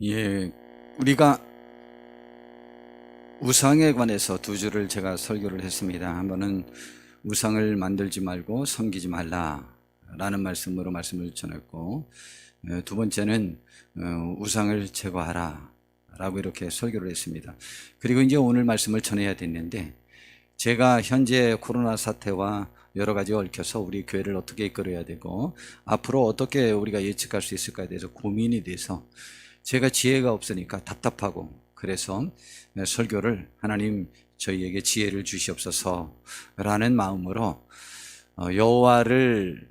예, 우리가 우상에 관해서 두 주를 제가 설교를 했습니다. 한 번은 우상을 만들지 말고 섬기지 말라라는 말씀으로 말씀을 전했고, 두 번째는 우상을 제거하라 라고 이렇게 설교를 했습니다. 그리고 이제 오늘 말씀을 전해야 됐는데, 제가 현재 코로나 사태와 여러 가지 얽혀서 우리 교회를 어떻게 이끌어야 되고 앞으로 어떻게 우리가 예측할 수 있을까에 대해서 고민이 돼서 제가 지혜가 없으니까 답답하고, 그래서 설교를 하나님 저희에게 지혜를 주시옵소서 라는 마음으로 여호와를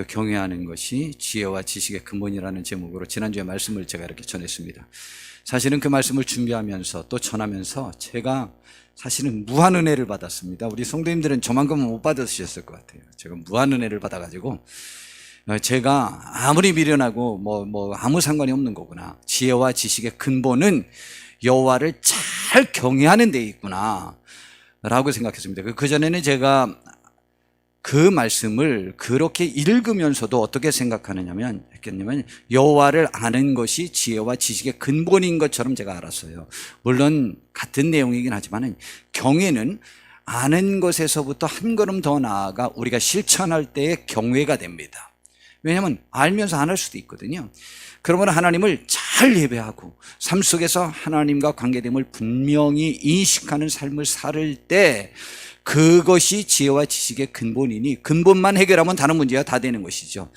경외하는 것이 지혜와 지식의 근본이라는 제목으로 지난주에 말씀을 제가 이렇게 전했습니다. 사실은 그 말씀을 준비하면서 또 전하면서 제가 사실은 무한 은혜를 받았습니다. 우리 성도님들은 저만큼은 못 받으셨을 것 같아요. 제가 무한 은혜를 받아가지고 제가 아무리 미련하고 아무 상관이 없는 거구나, 지혜와 지식의 근본은 여호와를 잘 경외하는 데 있구나 라고 생각했습니다. 그전에는 제가 그 말씀을 그렇게 읽으면서도 어떻게 생각하느냐면 여호와를 아는 것이 지혜와 지식의 근본인 것처럼 제가 알았어요. 물론 같은 내용이긴 하지만 경외는 아는 것에서부터 한 걸음 더 나아가 우리가 실천할 때의 경외가 됩니다. 왜냐하면 알면서 안 할 수도 있거든요. 그러면 하나님을 잘 예배하고 삶 속에서 하나님과 관계됨을 분명히 인식하는 삶을 살 때 그것이 지혜와 지식의 근본이니, 근본만 해결하면 다른 문제가 다 되는 것이죠.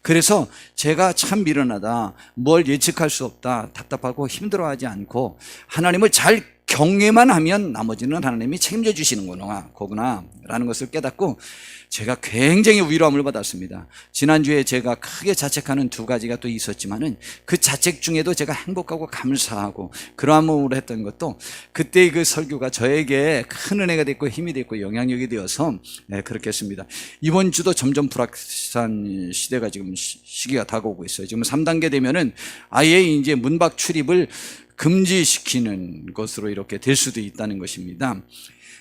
그래서 제가 참 미련하다, 뭘 예측할 수 없다, 답답하고 힘들어하지 않고 하나님을 잘 경외만 하면 나머지는 하나님이 책임져 주시는구나 라는 것을 깨닫고 제가 굉장히 위로함을 받았습니다. 지난주에 제가 크게 자책하는 두 가지가 또 있었지만은 그 자책 중에도 제가 행복하고 감사하고 그러한 마음으로 했던 것도 그때의 그 설교가 저에게 큰 은혜가 됐고 힘이 됐고 영향력이 되어서 그렇게 했습니다. 이번 주도 점점 불확실한 시대가 지금 시기가 다가오고 있어요. 지금 3단계 되면은 아예 이제 문밖 출입을 금지시키는 것으로 이렇게 될 수도 있다는 것입니다.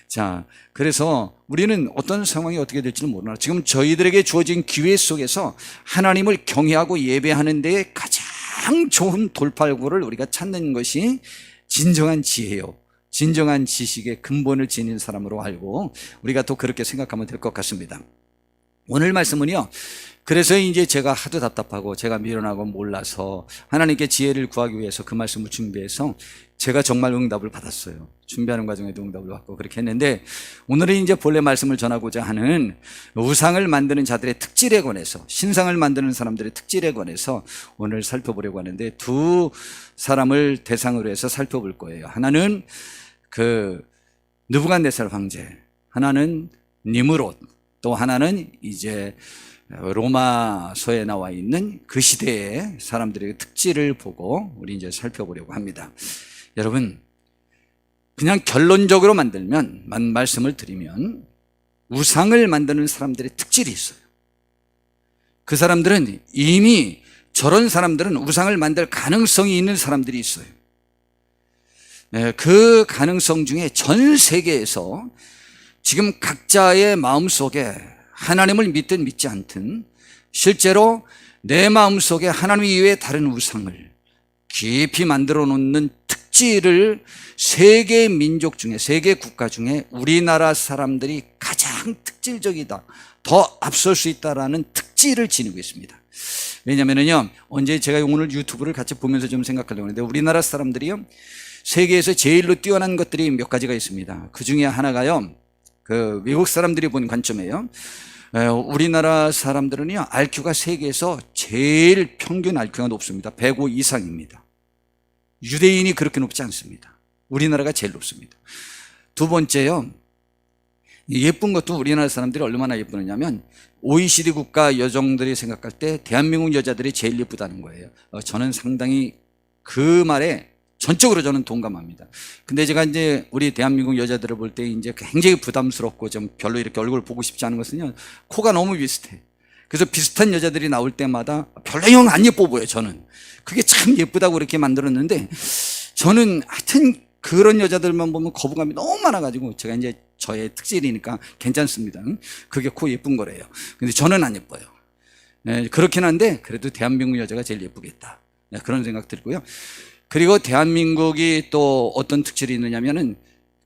자, 그래서 우리는 어떤 상황이 어떻게 될지는 모르나 지금 저희들에게 주어진 기회 속에서 하나님을 경외하고 예배하는 데에 가장 좋은 돌파구를 우리가 찾는 것이 진정한 지혜요, 진정한 지식의 근본을 지닌 사람으로 알고 우리가 또 그렇게 생각하면 될 것 같습니다. 오늘 말씀은요, 그래서 이제 제가 하도 답답하고 제가 미련하고 몰라서 하나님께 지혜를 구하기 위해서 그 말씀을 준비해서 제가 정말 응답을 받았어요. 준비하는 과정에도 응답을 받고 그렇게 했는데, 오늘은 이제 본래 말씀을 전하고자 하는 우상을 만드는 자들의 특질에 관해서, 신상을 만드는 사람들의 특질에 관해서 오늘 살펴보려고 하는데, 두 사람을 대상으로 해서 살펴볼 거예요. 하나는 느부갓네살 황제, 하나는 니므롯, 또 하나는 이제 로마서에 나와 있는 그 시대의 사람들의 특질을 보고 우리 이제 살펴보려고 합니다. 여러분, 그냥 결론적으로 말씀을 드리면 우상을 만드는 사람들의 특질이 있어요. 그 사람들은 이미, 저런 사람들은 우상을 만들 가능성이 있는 사람들이 있어요. 그 가능성 중에 전 세계에서 지금 각자의 마음속에 하나님을 믿든 믿지 않든 실제로 내 마음속에 하나님 이외에 다른 우상을 깊이 만들어 놓는 특질을 세계 민족 중에, 세계 국가 중에 우리나라 사람들이 가장 특질적이다, 더 앞설 수 있다라는 특질을 지니고 있습니다. 왜냐면은요, 언제 제가 오늘 유튜브를 같이 보면서 좀 생각하려고 하는데, 우리나라 사람들이요, 세계에서 제일로 뛰어난 것들이 몇 가지가 있습니다. 그 중에 하나가요, 외국 사람들이 본 관점이에요. 우리나라 사람들은요, IQ가 세계에서 제일 평균 IQ가 높습니다. 105 이상입니다. 유대인이 그렇게 높지 않습니다. 우리나라가 제일 높습니다. 두 번째요, 예쁜 것도 우리나라 사람들이 얼마나 예쁘느냐면 OECD 국가 여성들이 생각할 때 대한민국 여자들이 제일 예쁘다는 거예요. 저는 상당히 그 말에 전적으로 저는 동감합니다. 근데 제가 이제 우리 대한민국 여자들을 볼 때 이제 굉장히 부담스럽고 좀 별로 이렇게 얼굴을 보고 싶지 않은 것은요, 코가 너무 비슷해. 그래서 비슷한 여자들이 나올 때마다 별로 영 안 예뻐 보여요, 저는. 그게 참 예쁘다고 그렇게 만들었는데, 저는 하여튼 그런 여자들만 보면 거부감이 너무 많아가지고, 제가 이제 저의 특질이니까 괜찮습니다. 그게 코 예쁜 거래요. 근데 저는 안 예뻐요. 그렇긴 한데, 그래도 대한민국 여자가 제일 예쁘겠다. 네, 그런 생각 들고요. 그리고 대한민국이 또 어떤 특질이 있느냐면은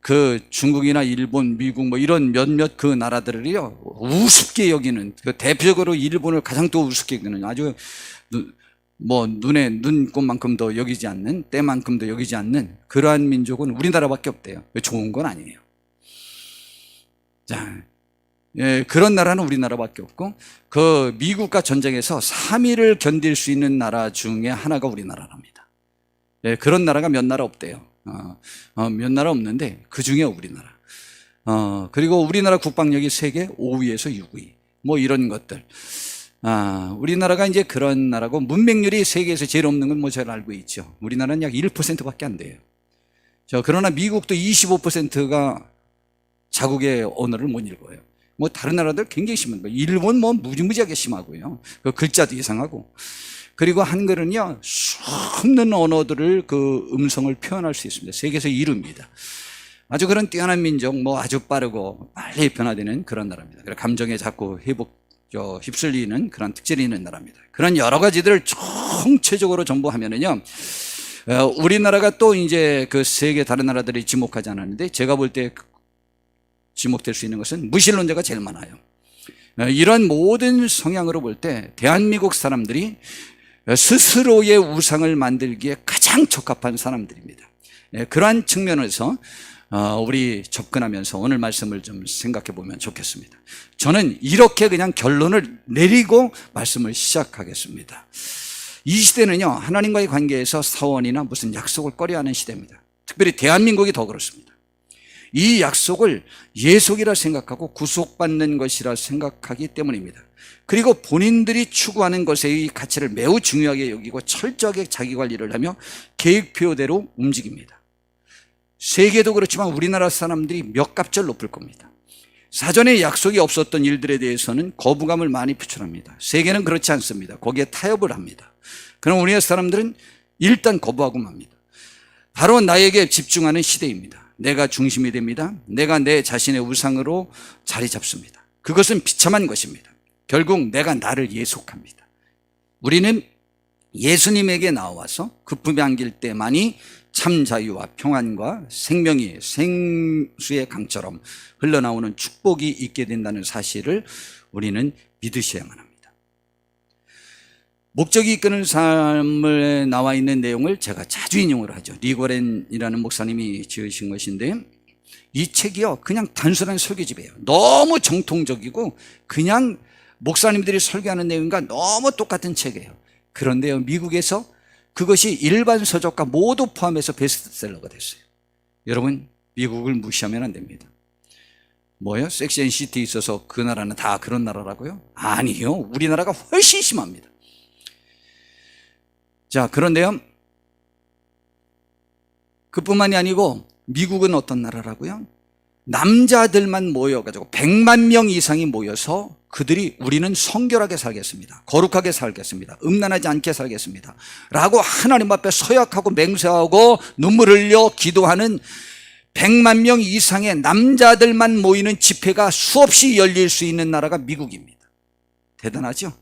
그 중국이나 일본, 미국 뭐 이런 몇몇 그 나라들을요 우습게 여기는, 그 대표적으로 일본을 가장 또 우습게 여기는, 아주 뭐 눈에 눈꼽만큼도 여기지 않는, 때만큼도 여기지 않는 그러한 민족은 우리나라밖에 없대요. 좋은 건 아니에요. 자, 예, 그런 나라는 우리나라밖에 없고, 그 미국과 전쟁에서 3일을 견딜 수 있는 나라 중에 하나가 우리나라랍니다. 예, 그런 나라가 몇 나라 없대요. 몇 나라 없는데 그 중에 우리나라. 그리고 우리나라 국방력이 세계 5위에서 6위. 뭐 이런 것들. 우리나라가 이제 그런 나라고, 문맹률이 세계에서 제일 없는 건 뭐 잘 알고 있죠. 우리나라는 약 1%밖에 안 돼요. 그러나 미국도 25%가 자국의 언어를 못 읽어요. 뭐 다른 나라들 굉장히 심한 거예요. 일본 뭐 무지무지하게 심하고요. 그 글자도 이상하고. 그리고 한글은요 수없는 언어들을 그 음성을 표현할 수 있습니다. 세계에서 1위입니다. 아주 그런 뛰어난 민족, 뭐 아주 빠르고 빨리 변화되는 그런 나라입니다. 그래서 감정에 자꾸 휩쓸리는 그런 특질이 있는 나라입니다. 그런 여러 가지들을 총체적으로 전부 하면은요, 우리나라가 또 이제 그 세계 다른 나라들이 지목하지 않았는데, 제가 볼 때 지목될 수 있는 것은 무신론자가 제일 많아요. 이런 모든 성향으로 볼 때 대한민국 사람들이 스스로의 우상을 만들기에 가장 적합한 사람들입니다. 그러한 측면에서 우리 접근하면서 오늘 말씀을 좀 생각해 보면 좋겠습니다. 저는 이렇게 그냥 결론을 내리고 말씀을 시작하겠습니다. 이 시대는요, 하나님과의 관계에서 사원이나 무슨 약속을 꺼려하는 시대입니다. 특별히 대한민국이 더 그렇습니다. 이 약속을 예속이라 생각하고 구속받는 것이라 생각하기 때문입니다. 그리고 본인들이 추구하는 것의 가치를 매우 중요하게 여기고 철저하게 자기 관리를 하며 계획표대로 움직입니다. 세계도 그렇지만 우리나라 사람들이 몇 값절 높을 겁니다. 사전에 약속이 없었던 일들에 대해서는 거부감을 많이 표출합니다. 세계는 그렇지 않습니다. 거기에 타협을 합니다. 그럼 우리나라 사람들은 일단 거부하고 맙니다. 바로 나에게 집중하는 시대입니다. 내가 중심이 됩니다. 내가 내 자신의 우상으로 자리 잡습니다. 그것은 비참한 것입니다. 결국 내가 나를 예속합니다. 우리는 예수님에게 나와서 급품에 안길 때만이 참 자유와 평안과 생명이 생수의 강처럼 흘러나오는 축복이 있게 된다는 사실을 우리는 믿으셔야만 합니다. 목적이 이끄는 삶에 나와 있는 내용을 제가 자주 인용을 하죠. 리고렌이라는 목사님이 지으신 것인데, 이 책이요 그냥 단순한 설교집이에요. 너무 정통적이고 그냥 목사님들이 설교하는 내용과 너무 똑같은 책이에요. 그런데요, 미국에서 그것이 일반 서적과 모두 포함해서 베스트셀러가 됐어요. 여러분, 미국을 무시하면 안 됩니다. 뭐요? 섹시 앤 시티에 있어서 그 나라는 다 그런 나라라고요? 아니요, 우리나라가 훨씬 심합니다. 자, 그런데요, 그뿐만이 아니고 미국은 어떤 나라라고요? 남자들만 모여가지고 100만 명 이상이 모여서 그들이 우리는 성결하게 살겠습니다, 거룩하게 살겠습니다, 음란하지 않게 살겠습니다 라고 하나님 앞에 서약하고 맹세하고 눈물 흘려 기도하는 100만 명 이상의 남자들만 모이는 집회가 수없이 열릴 수 있는 나라가 미국입니다. 대단하죠?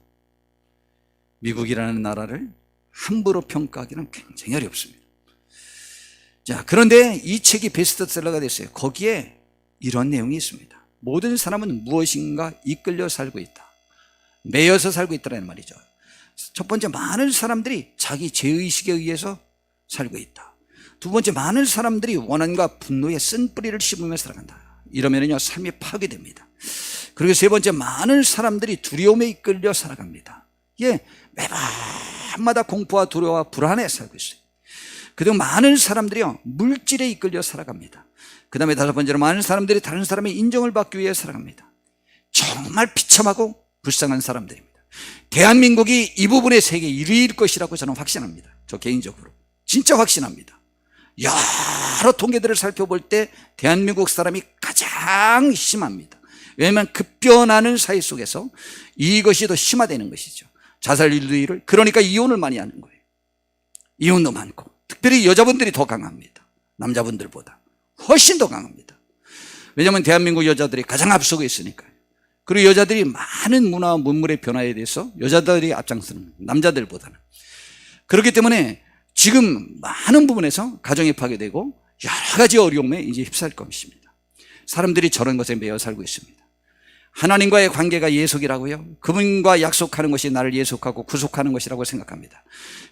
미국이라는 나라를 함부로 평가하기는 굉장히 어렵습니다. 자, 그런데 이 책이 베스트셀러가 됐어요. 거기에 이런 내용이 있습니다. 모든 사람은 무엇인가 이끌려 살고 있다, 매여서 살고 있다는 말이죠. 첫 번째, 많은 사람들이 자기 죄의식에 의해서 살고 있다. 두 번째, 많은 사람들이 원한과 분노의 쓴뿌리를 씹으며 살아간다. 이러면요 삶이 파괴됩니다. 그리고 세 번째, 많은 사람들이 두려움에 이끌려 살아갑니다. 예, 매밤마다 공포와 두려움과 불안에 살고 있어요. 그리고 많은 사람들이요 물질에 이끌려 살아갑니다. 그 다음에 다섯 번째로, 많은 사람들이 다른 사람의 인정을 받기 위해 살아갑니다. 정말 비참하고 불쌍한 사람들입니다. 대한민국이 이 부분에 세계 1위일 것이라고 저는 확신합니다. 저 개인적으로 진짜 확신합니다. 여러 통계들을 살펴볼 때 대한민국 사람이 가장 심합니다. 왜냐하면 급변하는 사회 속에서 이것이 더 심화되는 것이죠. 자살률을, 그러니까 이혼을 많이 하는 거예요. 이혼도 많고, 특별히 여자분들이 더 강합니다. 남자분들보다 훨씬 더 강합니다. 왜냐하면 대한민국 여자들이 가장 앞서고 있으니까요. 그리고 여자들이 많은 문화와 문물의 변화에 대해서 여자들이 앞장서는 남자들보다는. 그렇기 때문에 지금 많은 부분에서 가정이 파괴되고 여러 가지 어려움에 이제 휩싸일 것입니다. 사람들이 저런 것에 매여 살고 있습니다. 하나님과의 관계가 예속이라고요? 그분과 약속하는 것이 나를 예속하고 구속하는 것이라고 생각합니다.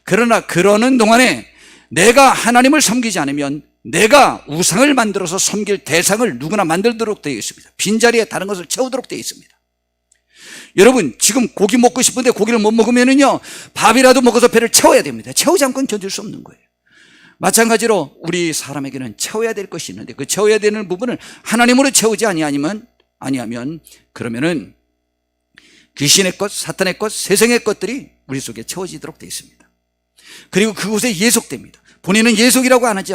그러나 그러는 동안에 내가 하나님을 섬기지 않으면 내가 우상을 만들어서 섬길 대상을 누구나 만들도록 되어 있습니다. 빈자리에 다른 것을 채우도록 되어 있습니다. 여러분, 지금 고기 먹고 싶은데 고기를 못 먹으면은요, 밥이라도 먹어서 배를 채워야 됩니다. 채우지 않고는 견딜 수 없는 거예요. 마찬가지로 우리 사람에게는 채워야 될 것이 있는데 그 채워야 되는 부분을 하나님으로 채우지 아니하면 그러면은 귀신의 것, 사탄의 것, 세상의 것들이 우리 속에 채워지도록 되어 있습니다. 그리고 그곳에 예속됩니다. 본인은 예속이라고 안 하지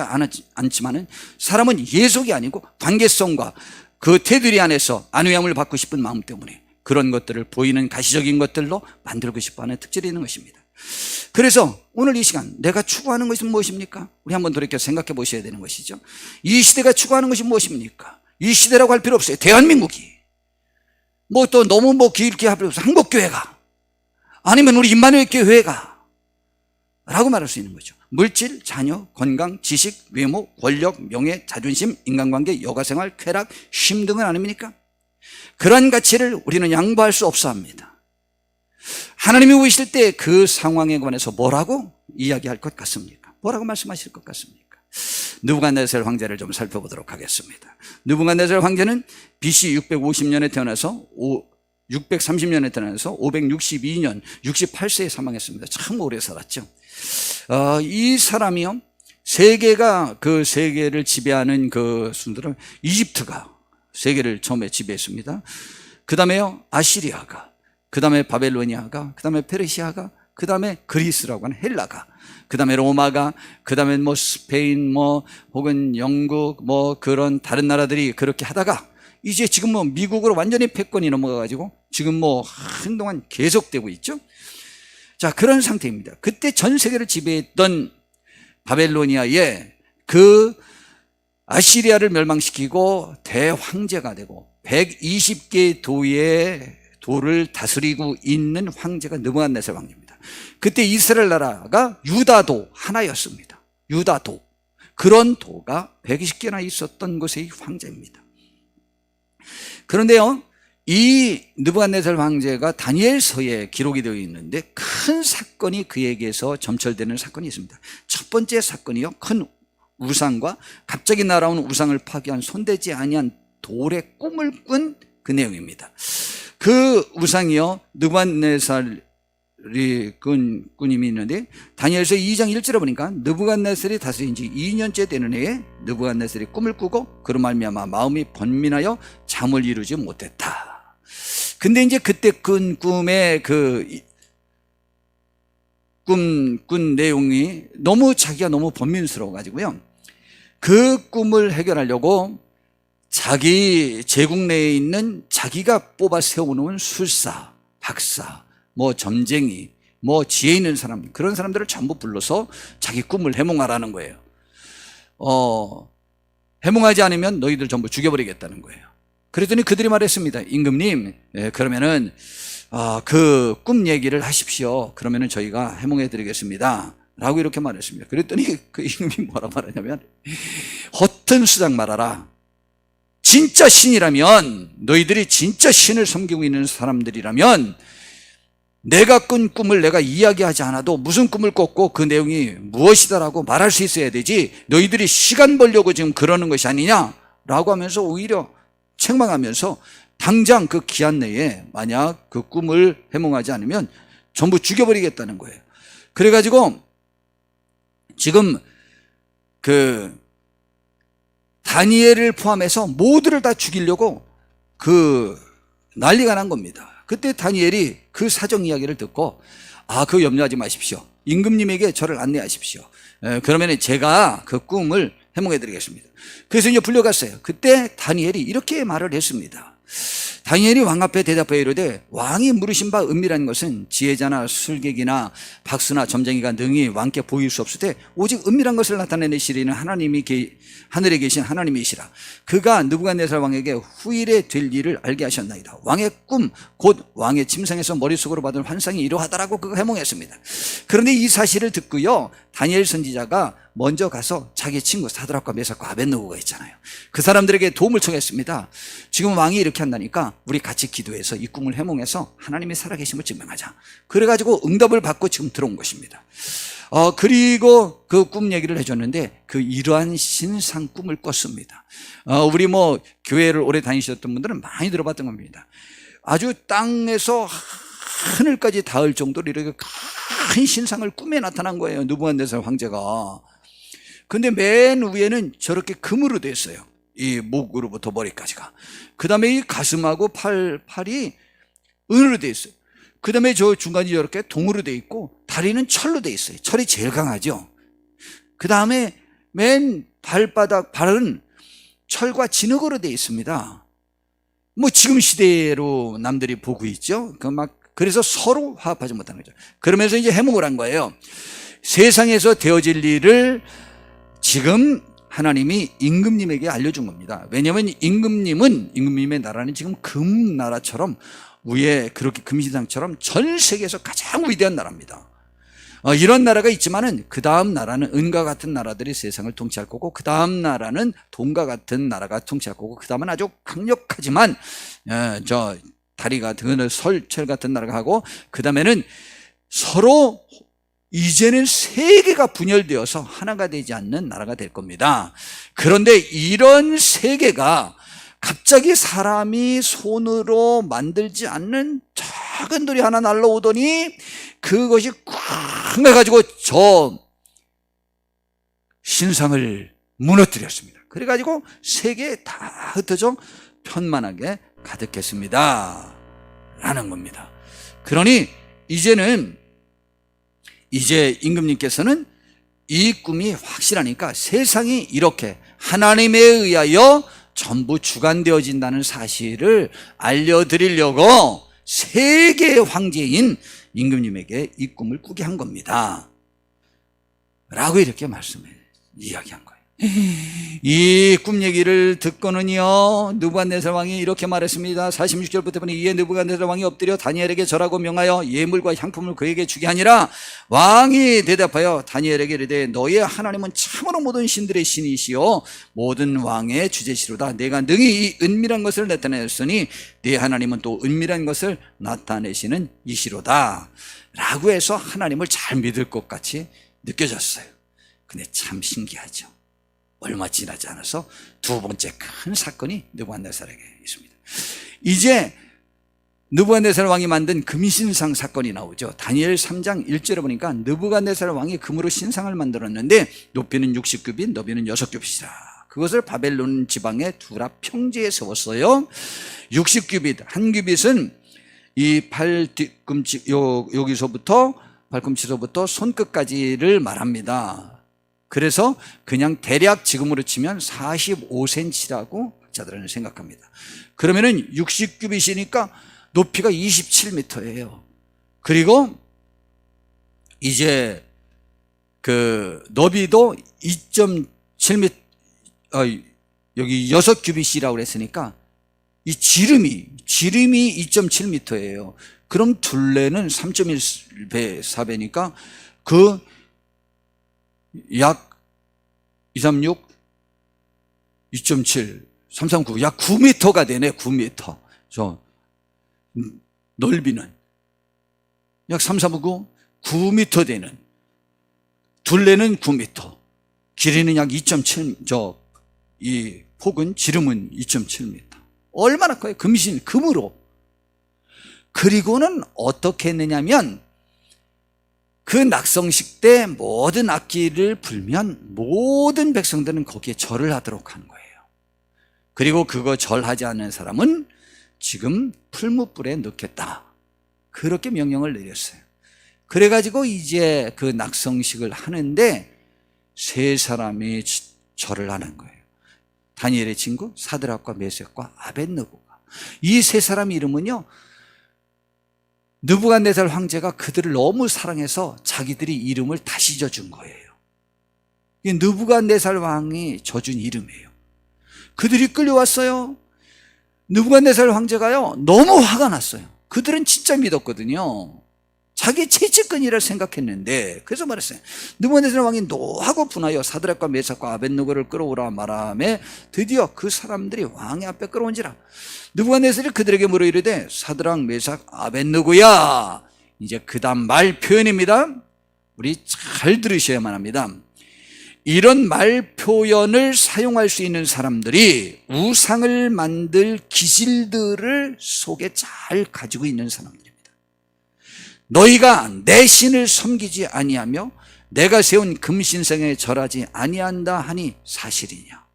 않지만은 사람은 예속이 아니고 관계성과 그 테두리 안에서 안위함을 받고 싶은 마음 때문에 그런 것들을 보이는 가시적인 것들로 만들고 싶어하는 특질이 있는 것입니다. 그래서 오늘 이 시간 내가 추구하는 것은 무엇입니까? 우리 한번 돌이켜 생각해 보셔야 되는 것이죠. 이 시대가 추구하는 것이 무엇입니까? 이 시대라고 할 필요 없어요. 대한민국이 또 너무 길게 할 필요 없어요. 한국교회가 아니면 우리 임마누엘 교회가 라고 말할 수 있는 거죠. 물질, 자녀, 건강, 지식, 외모, 권력, 명예, 자존심, 인간관계, 여가생활, 쾌락, 쉼 등은 아닙니까? 그러한 가치를 우리는 양보할 수 없어 합니다. 하나님이 보실 때 그 상황에 관해서 뭐라고 이야기할 것 같습니까? 뭐라고 말씀하실 것 같습니까? 느부갓네살 황제를 좀 살펴보도록 하겠습니다. 느부갓네살 황제는 BC 650년에 태어나서 630년에 태어나서 562년 68세에 사망했습니다. 참 오래 살았죠. 이 사람이요, 그 세계를 지배하는 그 순들은 이집트가 세계를 처음에 지배했습니다. 그 다음에요, 아시리아가, 그 다음에 바벨로니아가, 그 다음에 페르시아가, 그 다음에 그리스라고 하는 헬라가, 그 다음에 로마가, 그 다음에 스페인, 혹은 영국, 그런 다른 나라들이 그렇게 하다가 이제 지금 미국으로 완전히 패권이 넘어가가지고 지금 한동안 계속되고 있죠. 자, 그런 상태입니다. 그때 전 세계를 지배했던 바벨로니아의 그 아시리아를 멸망시키고 대황제가 되고 120개 도를 다스리고 있는 황제가 느부갓네살 황제입니다. 그때 이스라엘 나라가 유다도 하나였습니다. 유다도. 그런 도가 120개나 있었던 곳의 황제입니다. 그런데요, 이 느부갓네살 황제가 다니엘서에 기록이 되어 있는데 큰 사건이 그에게서 점철되는 사건이 있습니다. 첫 번째 사건이요, 큰 우상과 갑자기 날아온 우상을 파괴한 손대지 아니한 돌의 꿈을 꾼 그 내용입니다. 그 우상이요, 느부갓네살이 꾼 꿈이 있는데 다니엘서 2장 1절에 보니까 느부갓네살이 다스린 지 2년째 되는 해에 느부갓네살이 꿈을 꾸고 그로 말미암아 마음이 번민하여 잠을 이루지 못했다. 근데 이제 그때 꾼 꿈의 꾼 내용이 자기가 너무 번민스러워 가지고요, 그 꿈을 해결하려고 자기 제국 내에 있는 자기가 뽑아 세워놓은 술사, 박사, 점쟁이, 지혜 있는 사람, 그런 사람들을 전부 불러서 자기 꿈을 해몽하라는 거예요. 해몽하지 않으면 너희들 전부 죽여버리겠다는 거예요. 그랬더니 그들이 말했습니다. 임금님, 그러면은 그 꿈 얘기를 하십시오. 그러면은 저희가 해몽해 드리겠습니다 라고 이렇게 말했습니다. 그랬더니 그 임금이 뭐라 말하냐면, 허튼 수작 말하라. 진짜 신이라면, 너희들이 진짜 신을 섬기고 있는 사람들이라면 내가 꾼 꿈을 내가 이야기하지 않아도 무슨 꿈을 꿨고 그 내용이 무엇이다라고 말할 수 있어야 되지, 너희들이 시간 벌려고 지금 그러는 것이 아니냐라고 하면서 오히려 책망하면서 당장 그 기한 내에 만약 그 꿈을 해몽하지 않으면 전부 죽여버리겠다는 거예요. 그래가지고 지금 다니엘을 포함해서 모두를 다 죽이려고 난리가 난 겁니다. 그때 다니엘이 그 사정 이야기를 듣고, 그거 염려하지 마십시오. 임금님에게 저를 안내하십시오. 그러면 제가 그 꿈을 해몽해 드리겠습니다. 그래서 이제 불려갔어요. 그때 다니엘이 이렇게 말을 했습니다. 다니엘이 왕 앞에 대답하여 이르되, 왕이 물으신 바 은밀한 것은 지혜자나 술객이나 박수나 점쟁이가 능히 왕께 보일 수 없을 때 오직 은밀한 것을 나타내시리는 하늘에 계신 하나님이시라. 그가 느부갓네살 왕에게 후일에 될 일을 알게 하셨나이다. 왕의 꿈 곧 왕의 침상에서 머릿속으로 받은 환상이 이러하다라고 그가 해몽했습니다. 그런데 이 사실을 듣고요, 다니엘 선지자가 먼저 가서 자기 친구 사드락과 메삭과 아벳느고가 있잖아요. 그 사람들에게 도움을 청했습니다. 지금 왕이 이렇게 한다니까 우리 같이 기도해서 이 꿈을 해몽해서 하나님이 살아계심을 증명하자. 그래가지고 응답을 받고 지금 들어온 것입니다. 그리고 그 꿈 얘기를 해줬는데 그 이러한 신상 꿈을 꿨습니다. 우리 교회를 오래 다니셨던 분들은 많이 들어봤던 겁니다. 아주 땅에서 하늘까지 닿을 정도로 이렇게 큰 신상을 꿈에 나타난 거예요, 느부갓네살 황제가. 근데 맨 위에는 저렇게 금으로 돼 있어요. 이 목으로부터 머리까지가. 그 다음에 이 가슴하고 팔이 은으로 돼 있어요. 그 다음에 저 중간이 이렇게 동으로 돼 있고 다리는 철로 돼 있어요. 철이 제일 강하죠. 그 다음에 맨 발은 철과 진흙으로 돼 있습니다. 지금 시대로 남들이 보고 있죠. 그래서 서로 화합하지 못하는 거죠. 그러면서 이제 해몽을 한 거예요. 세상에서 되어질 일을 지금 하나님이 임금님에게 알려준 겁니다. 왜냐하면 임금님의 나라는 지금 금나라처럼 위에 그렇게 금신상처럼 전 세계에서 가장 위대한 나라입니다. 이런 나라가 있지만은 그 다음 나라는 은과 같은 나라들이 세상을 통치할 거고, 그 다음 나라는 돈과 같은 나라가 통치할 거고, 그 다음은 아주 강력하지만 다리가 드는 철 같은 나라가 하고, 그 다음에는 서로 이제는 세계가 분열되어서 하나가 되지 않는 나라가 될 겁니다. 그런데 이런 세계가 갑자기 사람이 손으로 만들지 않는 작은 돌이 하나 날라오더니 그것이 꽉 해가지고 저 신상을 무너뜨렸습니다. 그래가지고 세계에 다 흩어져 편만하게 가득했습니다 라는 겁니다. 그러니 이제 임금님께서는 이 꿈이 확실하니까 세상이 이렇게 하나님에 의하여 전부 주관되어진다는 사실을 알려드리려고 세계 황제인 임금님에게 이 꿈을 꾸게 한 겁니다 라고 이렇게 이야기한 거예요. 이 꿈 얘기를 듣고는요, 느부갓네살 왕이 이렇게 말했습니다. 46절부터 보니 이에 느부갓네살 왕이 엎드려 다니엘에게 절하고 명하여 예물과 향품을 그에게 주게 하니라. 왕이 대답하여 다니엘에게 이르되 너의 하나님은 참으로 모든 신들의 신이시요 모든 왕의 주제시로다. 내가 능히 이 은밀한 것을 나타내었으니 네 하나님은 또 은밀한 것을 나타내시는 이시로다 라고 해서 하나님을 잘 믿을 것 같이 느껴졌어요. 근데 참 신기하죠. 얼마 지나지 않아서 두 번째 큰 사건이 느부갓네살에게 있습니다. 이제 느부갓네살 왕이 만든 금신상 사건이 나오죠. 다니엘 3장 1절에 보니까 느부갓네살 왕이 금으로 신상을 만들었는데 높이는 60규빗, 너비는 6규빗이라. 그것을 바벨론 지방의 두라 평지에 세웠어요. 60규빗, 한 규빗은 이 발뒤꿈치 여기서부터 발꿈치로부터 손끝까지를 말합니다. 그래서 그냥 대략 지금으로 치면 45cm라고 학자들은 생각합니다. 그러면은 60규빗이니까 높이가 27m예요. 그리고 이제 그 너비도 2.7m, 여기 6규빗이라고 그랬으니까 이 지름이 2.7m예요. 그럼 둘레는 3.1배, 4배니까 그 약 236, 2.7, 339, 약 9m가 되네. 9m. 저 넓이는 약 339, 9m 되는, 둘레는 9m, 길이는 약 2.7, 이 폭은 지름은 2.7m. 얼마나 커요? 금으로. 그리고는 어떻게 했느냐면 그 낙성식 때 모든 악기를 불면 모든 백성들은 거기에 절을 하도록 한 거예요. 그리고 그거 절하지 않는 사람은 지금 풀무불에 넣겠다, 그렇게 명령을 내렸어요. 그래가지고 이제 그 낙성식을 하는데 세 사람이 절을 하는 거예요. 다니엘의 친구 사드락과 메섹과 아벳느고가. 이 세 사람 이름은요, 느부갓네살 황제가 그들을 너무 사랑해서 자기들이 이름을 다시 져준 거예요. 이게 느부갓네살 왕이 져준 이름이에요. 그들이 끌려왔어요. 느부갓네살 황제가요 너무 화가 났어요. 그들은 진짜 믿었거든요. 자기 채찍근이라 생각했는데, 그래서 말했어요. 느부갓네살 왕이 노하고 분하여 사드락과 메삭과 아벳느고를 끌어오라 말하매 드디어 그 사람들이 왕의 앞에 끌어온지라. 느부갓네살이 그들에게 물어 이르되 사드락 메삭 아벳느고야. 이제 그 다음 말 표현입니다. 우리 잘 들으셔야만 합니다. 이런 말 표현을 사용할 수 있는 사람들이 우상을 만들 기질들을 속에 잘 가지고 있는 사람들입니다. 너희가 내 신을 섬기지 아니하며 내가 세운 금신상에 절하지 아니한다 하니 사실이냐.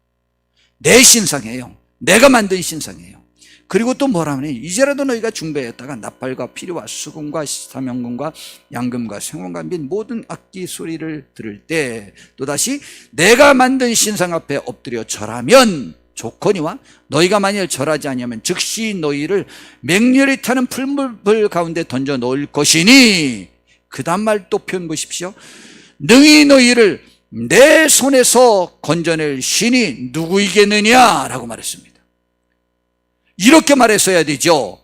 내 신상이에요. 내가 만든 신상이에요. 그리고 또 뭐라면 이제라도 너희가 중배했다가 나팔과 피리와 수금과 사명금과 양금과 생원과 및 모든 악기 소리를 들을 때 또다시 내가 만든 신상 앞에 엎드려 절하면 좋거니와 너희가 만일 절하지 아니하면 즉시 너희를 맹렬히 타는 풀무불 가운데 던져 놓을 것이니, 그 다음 말 또 표현 보십시오. 능히 너희를 내 손에서 건져낼 신이 누구이겠느냐라고 말했습니다. 이렇게 말했어야 되죠.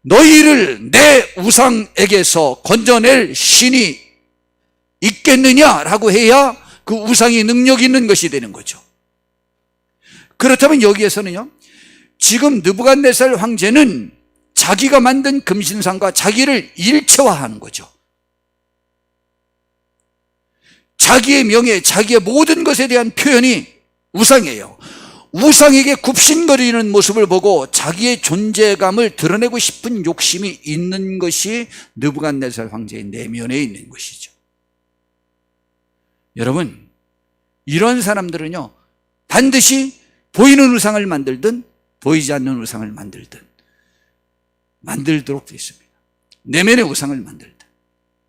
너희를 내 우상에게서 건져낼 신이 있겠느냐라고 해야 그 우상이 능력 있는 것이 되는 거죠. 그렇다면 여기에서는요, 지금 느부갓네살 황제는 자기가 만든 금신상과 자기를 일체화하는 거죠. 자기의 명예, 자기의 모든 것에 대한 표현이 우상이에요. 우상에게 굽신거리는 모습을 보고 자기의 존재감을 드러내고 싶은 욕심이 있는 것이 느부갓네살 황제의 내면에 있는 것이죠. 여러분, 이런 사람들은요, 반드시 보이는 우상을 만들든 보이지 않는 우상을 만들든 만들도록 되어 있습니다. 내면의 우상을 만들든.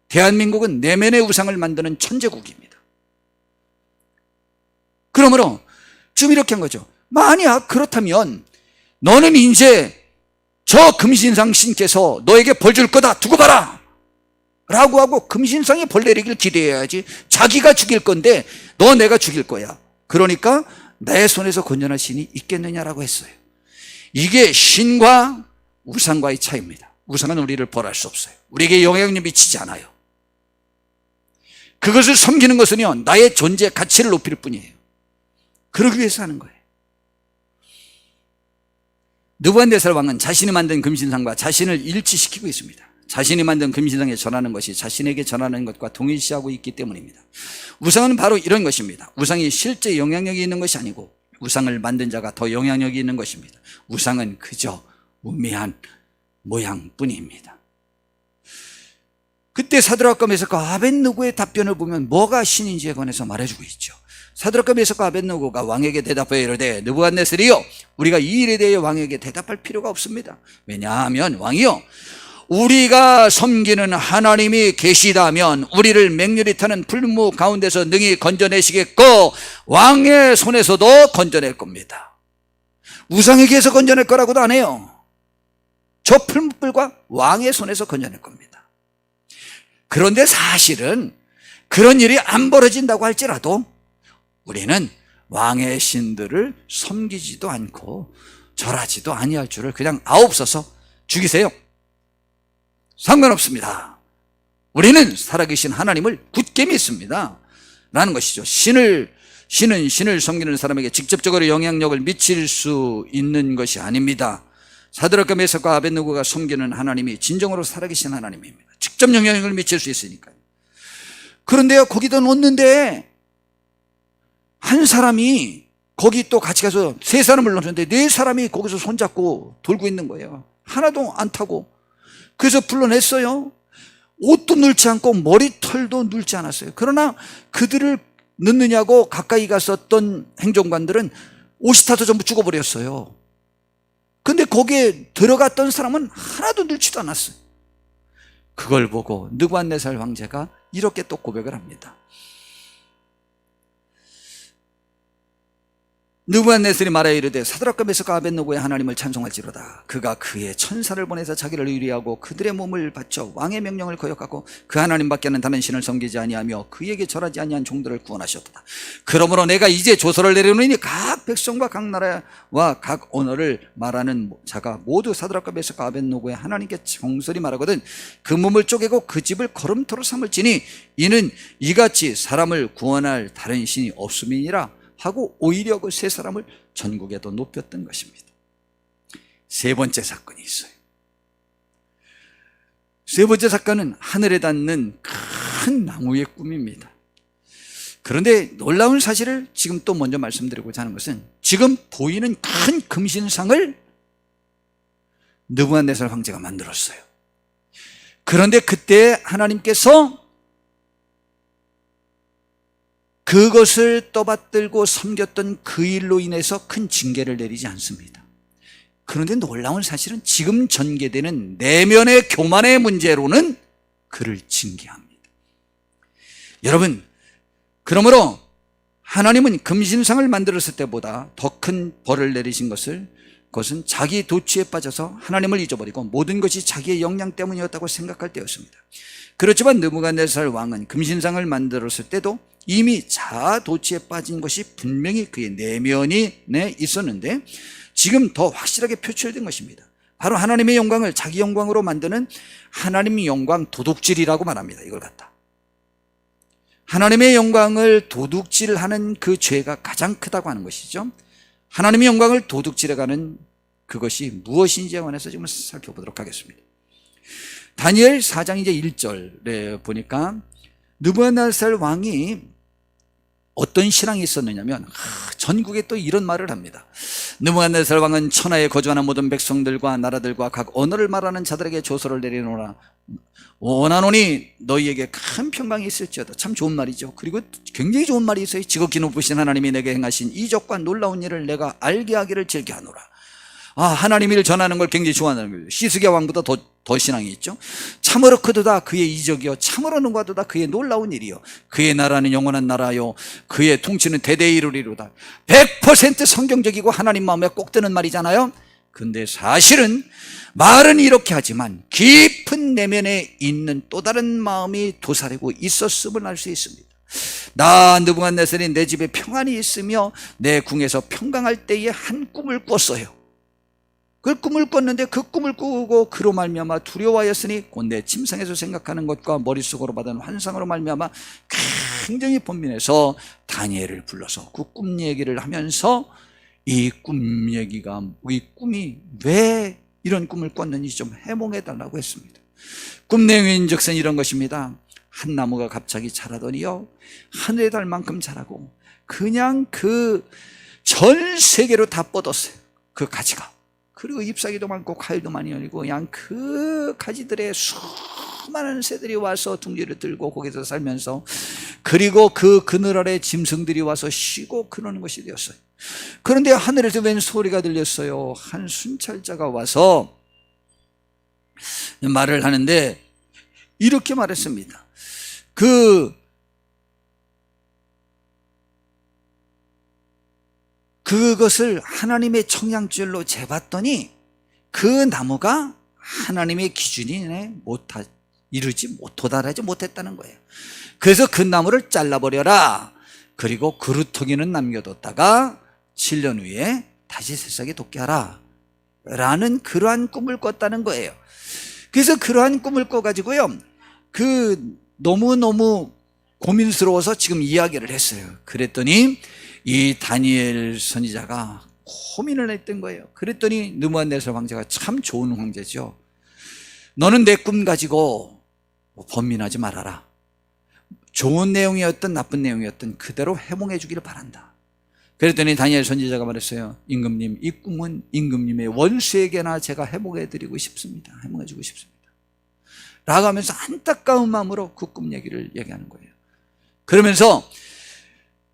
대한민국은 내면의 우상을 만드는 천재국입니다. 그러므로 지금 이렇게 한 거죠. 만약 그렇다면 너는 이제 저 금신상 신께서 너에게 벌 줄 거다, 두고 봐라 라고 하고 금신상에 벌 내리길 기대해야지. 자기가 죽일 건데 너 내가 죽일 거야, 그러니까 내 손에서 건져낼 신이 있겠느냐라고 했어요. 이게 신과 우상과의 차이입니다. 우상은 우리를 벌할 수 없어요. 우리에게 영향력 미치지 않아요. 그것을 섬기는 것은요, 나의 존재 가치를 높일 뿐이에요. 그러기 위해서 하는 거예요. 느부갓네살 왕은 자신이 만든 금신상과 자신을 일치시키고 있습니다. 자신이 만든 금신상에 전하는 것이 자신에게 전하는 것과 동일시하고 있기 때문입니다. 우상은 바로 이런 것입니다. 우상이 실제 영향력이 있는 것이 아니고 우상을 만든 자가 더 영향력이 있는 것입니다. 우상은 그저 우매한 모양뿐입니다. 그때 사드락과 메삭과 아벳느고의 답변을 보면 뭐가 신인지에 관해서 말해주고 있죠. 사드락과 메삭과 아벳느고가 왕에게 대답하여 이르되 느부갓네살이요, 우리가 이 일에 대해 왕에게 대답할 필요가 없습니다. 왜냐하면 왕이요, 우리가 섬기는 하나님이 계시다면 우리를 맹렬히 타는 풀무 가운데서 능히 건져내시겠고 왕의 손에서도 건져낼 겁니다. 우상에게서 건져낼 거라고도 안 해요. 저 풀무불과 왕의 손에서 건져낼 겁니다. 그런데 사실은 그런 일이 안 벌어진다고 할지라도 우리는 왕의 신들을 섬기지도 않고 절하지도 아니할 줄을 그냥 아옵소서, 죽이세요, 상관없습니다. 우리는 살아계신 하나님을 굳게 믿습니다 라는 것이죠. 신은 신을 섬기는 사람에게 직접적으로 영향력을 미칠 수 있는 것이 아닙니다. 사드락과 메삭과 아벳느고가 섬기는 하나님이 진정으로 살아계신 하나님입니다. 직접 영향력을 미칠 수 있으니까요. 그런데요, 거기다 놓는데 한 사람이 거기 또 같이 가서 세 사람을 넣었는데 네 사람이 거기서 손잡고 돌고 있는 거예요. 하나도 안 타고. 그래서 불러냈어요. 옷도 눌지 않고 머리털도 눌지 않았어요. 그러나 그들을 넣느냐고 가까이 갔었던 행정관들은 옷이 타서 전부 죽어버렸어요. 근데 거기에 들어갔던 사람은 하나도 늙지도 않았어요. 그걸 보고 느부갓네살 황제가 이렇게 또 고백을 합니다. 느부갓네살이 말하여 이르되 사드락과 메삭과 아벳느고의 하나님을 찬송할지로다. 그가 그의 천사를 보내서 자기를 의뢰하고 그들의 몸을 바쳐 왕의 명령을 거역하고 그 하나님밖에는 다른 신을 섬기지 아니하며 그에게 절하지 아니한 종들을 구원하셨도다. 그러므로 내가 이제 조서를 내려놓으니 각 백성과 각 나라와 각 언어를 말하는 자가 모두 사드락과 메삭과 아벳느고의 하나님께 정설이 말하거든 그 몸을 쪼개고 그 집을 거름토로 삼을지니 이는 이같이 사람을 구원할 다른 신이 없음이니라 하고 오히려 그 세 사람을 전국에도 높였던 것입니다. 세 번째 사건이 있어요. 세 번째 사건은 하늘에 닿는 큰 나무의 꿈입니다. 그런데 놀라운 사실을 지금 또 먼저 말씀드리고자 하는 것은 지금 보이는 큰 금신상을 느부갓네살 황제가 만들었어요. 그런데 그때 하나님께서 그것을 떠받들고 섬겼던 그 일로 인해서 큰 징계를 내리지 않습니다. 그런데 놀라운 사실은 지금 전개되는 내면의 교만의 문제로는 그를 징계합니다. 여러분, 그러므로 하나님은 금신상을 만들었을 때보다 더 큰 벌을 내리신 그것은 자기 도취에 빠져서 하나님을 잊어버리고 모든 것이 자기의 역량 때문이었다고 생각할 때였습니다. 그렇지만 느부갓네살 왕은 금신상을 만들었을 때도 이미 자아 도취에 빠진 것이 분명히 그의 내면에 있었는데 지금 더 확실하게 표출된 것입니다. 바로 하나님의 영광을 자기 영광으로 만드는 하나님의 영광 도둑질이라고 말합니다. 이걸 갖다 하나님의 영광을 도둑질하는 그 죄가 가장 크다고 하는 것이죠. 하나님의 영광을 도둑질해가는 그것이 무엇인지에 관해서 지금 살펴보도록 하겠습니다. 다니엘 4장 이제 1절에 보니까 느부갓네살 왕이 어떤 신앙이 있었느냐면 전국에 또 이런 말을 합니다. 느부갓네살 왕은 천하에 거주하는 모든 백성들과 나라들과 각 언어를 말하는 자들에게 조서를 내리노라. 원하노니 너희에게 큰 평강이 있을지어다. 참 좋은 말이죠. 그리고 굉장히 좋은 말이 있어요. 지극히 높으신 하나님이 내게 행하신 이적과 놀라운 일을 내가 알게 하기를 즐겨하노라. 하나님 일 전하는 걸 굉장히 좋아하는 거예요. 시스기야 왕보다 더 신앙이 있죠. 참으로 크도다 그의 이적이요 참으로 능하도다 그의 놀라운 일이요 그의 나라는 영원한 나라요 그의 통치는 대대에 이르리로다. 100% 성경적이고 하나님 마음에 꼭 드는 말이잖아요. 근데 사실은 말은 이렇게 하지만 깊은 내면에 있는 또 다른 마음이 도사리고 있었음을 알 수 있습니다. 나 느부갓네살이 내 집에 평안이 있으며 내 궁에서 평강할 때에 한 꿈을 꿨어요. 그 꿈을 꿨는데 그 꿈을 꾸고 그로 말미암아 두려워하였으니 곧 내 침상에서 생각하는 것과 머릿속으로 받은 환상으로 말미암아 굉장히 번민해서 다니엘을 불러서 그 꿈 얘기를 하면서 이 꿈이 왜 이런 꿈을 꿨는지 좀 해몽해 달라고 했습니다. 꿈 내용인즉슨 이런 것입니다. 한 나무가 갑자기 자라더니요 하늘에 달 만큼 자라고 그냥 그 전 세계로 다 뻗었어요. 그 가지가. 그리고 잎사귀도 많고 과일도 많이 열리고 그냥 그 가지들에 수많은 새들이 와서 둥지를 들고 거기서 살면서 그리고 그 그늘 아래 짐승들이 와서 쉬고 그러는 것이 되었어요. 그런데 하늘에서 웬 소리가 들렸어요. 한 순찰자가 와서 말을 하는데 이렇게 말했습니다. 그것을 하나님의 청양줄로 재봤더니 그 나무가 하나님의 기준에 도달하지 못했다는 거예요. 그래서 그 나무를 잘라버려라. 그리고 그루터기는 남겨뒀다가 7년 후에 다시 새싹이 돋게 하라. 라는 그러한 꿈을 꿨다는 거예요. 그래서 그러한 꿈을 꿔가지고요. 너무너무 고민스러워서 지금 이야기를 했어요. 그랬더니 이 다니엘 선지자가 고민을 했던 거예요. 그랬더니 느부갓네살 황제가 참 좋은 황제죠. 너는 내 꿈 가지고 번민하지 말아라. 좋은 내용이었든 나쁜 내용이었든 그대로 해몽해 주기를 바란다. 그랬더니 다니엘 선지자가 말했어요. 임금님, 이 꿈은 임금님의 원수에게나 제가 해몽해 드리고 싶습니다. 해몽해 주고 싶습니다. 라고 하면서 안타까운 마음으로 그 꿈 얘기를 얘기하는 거예요. 그러면서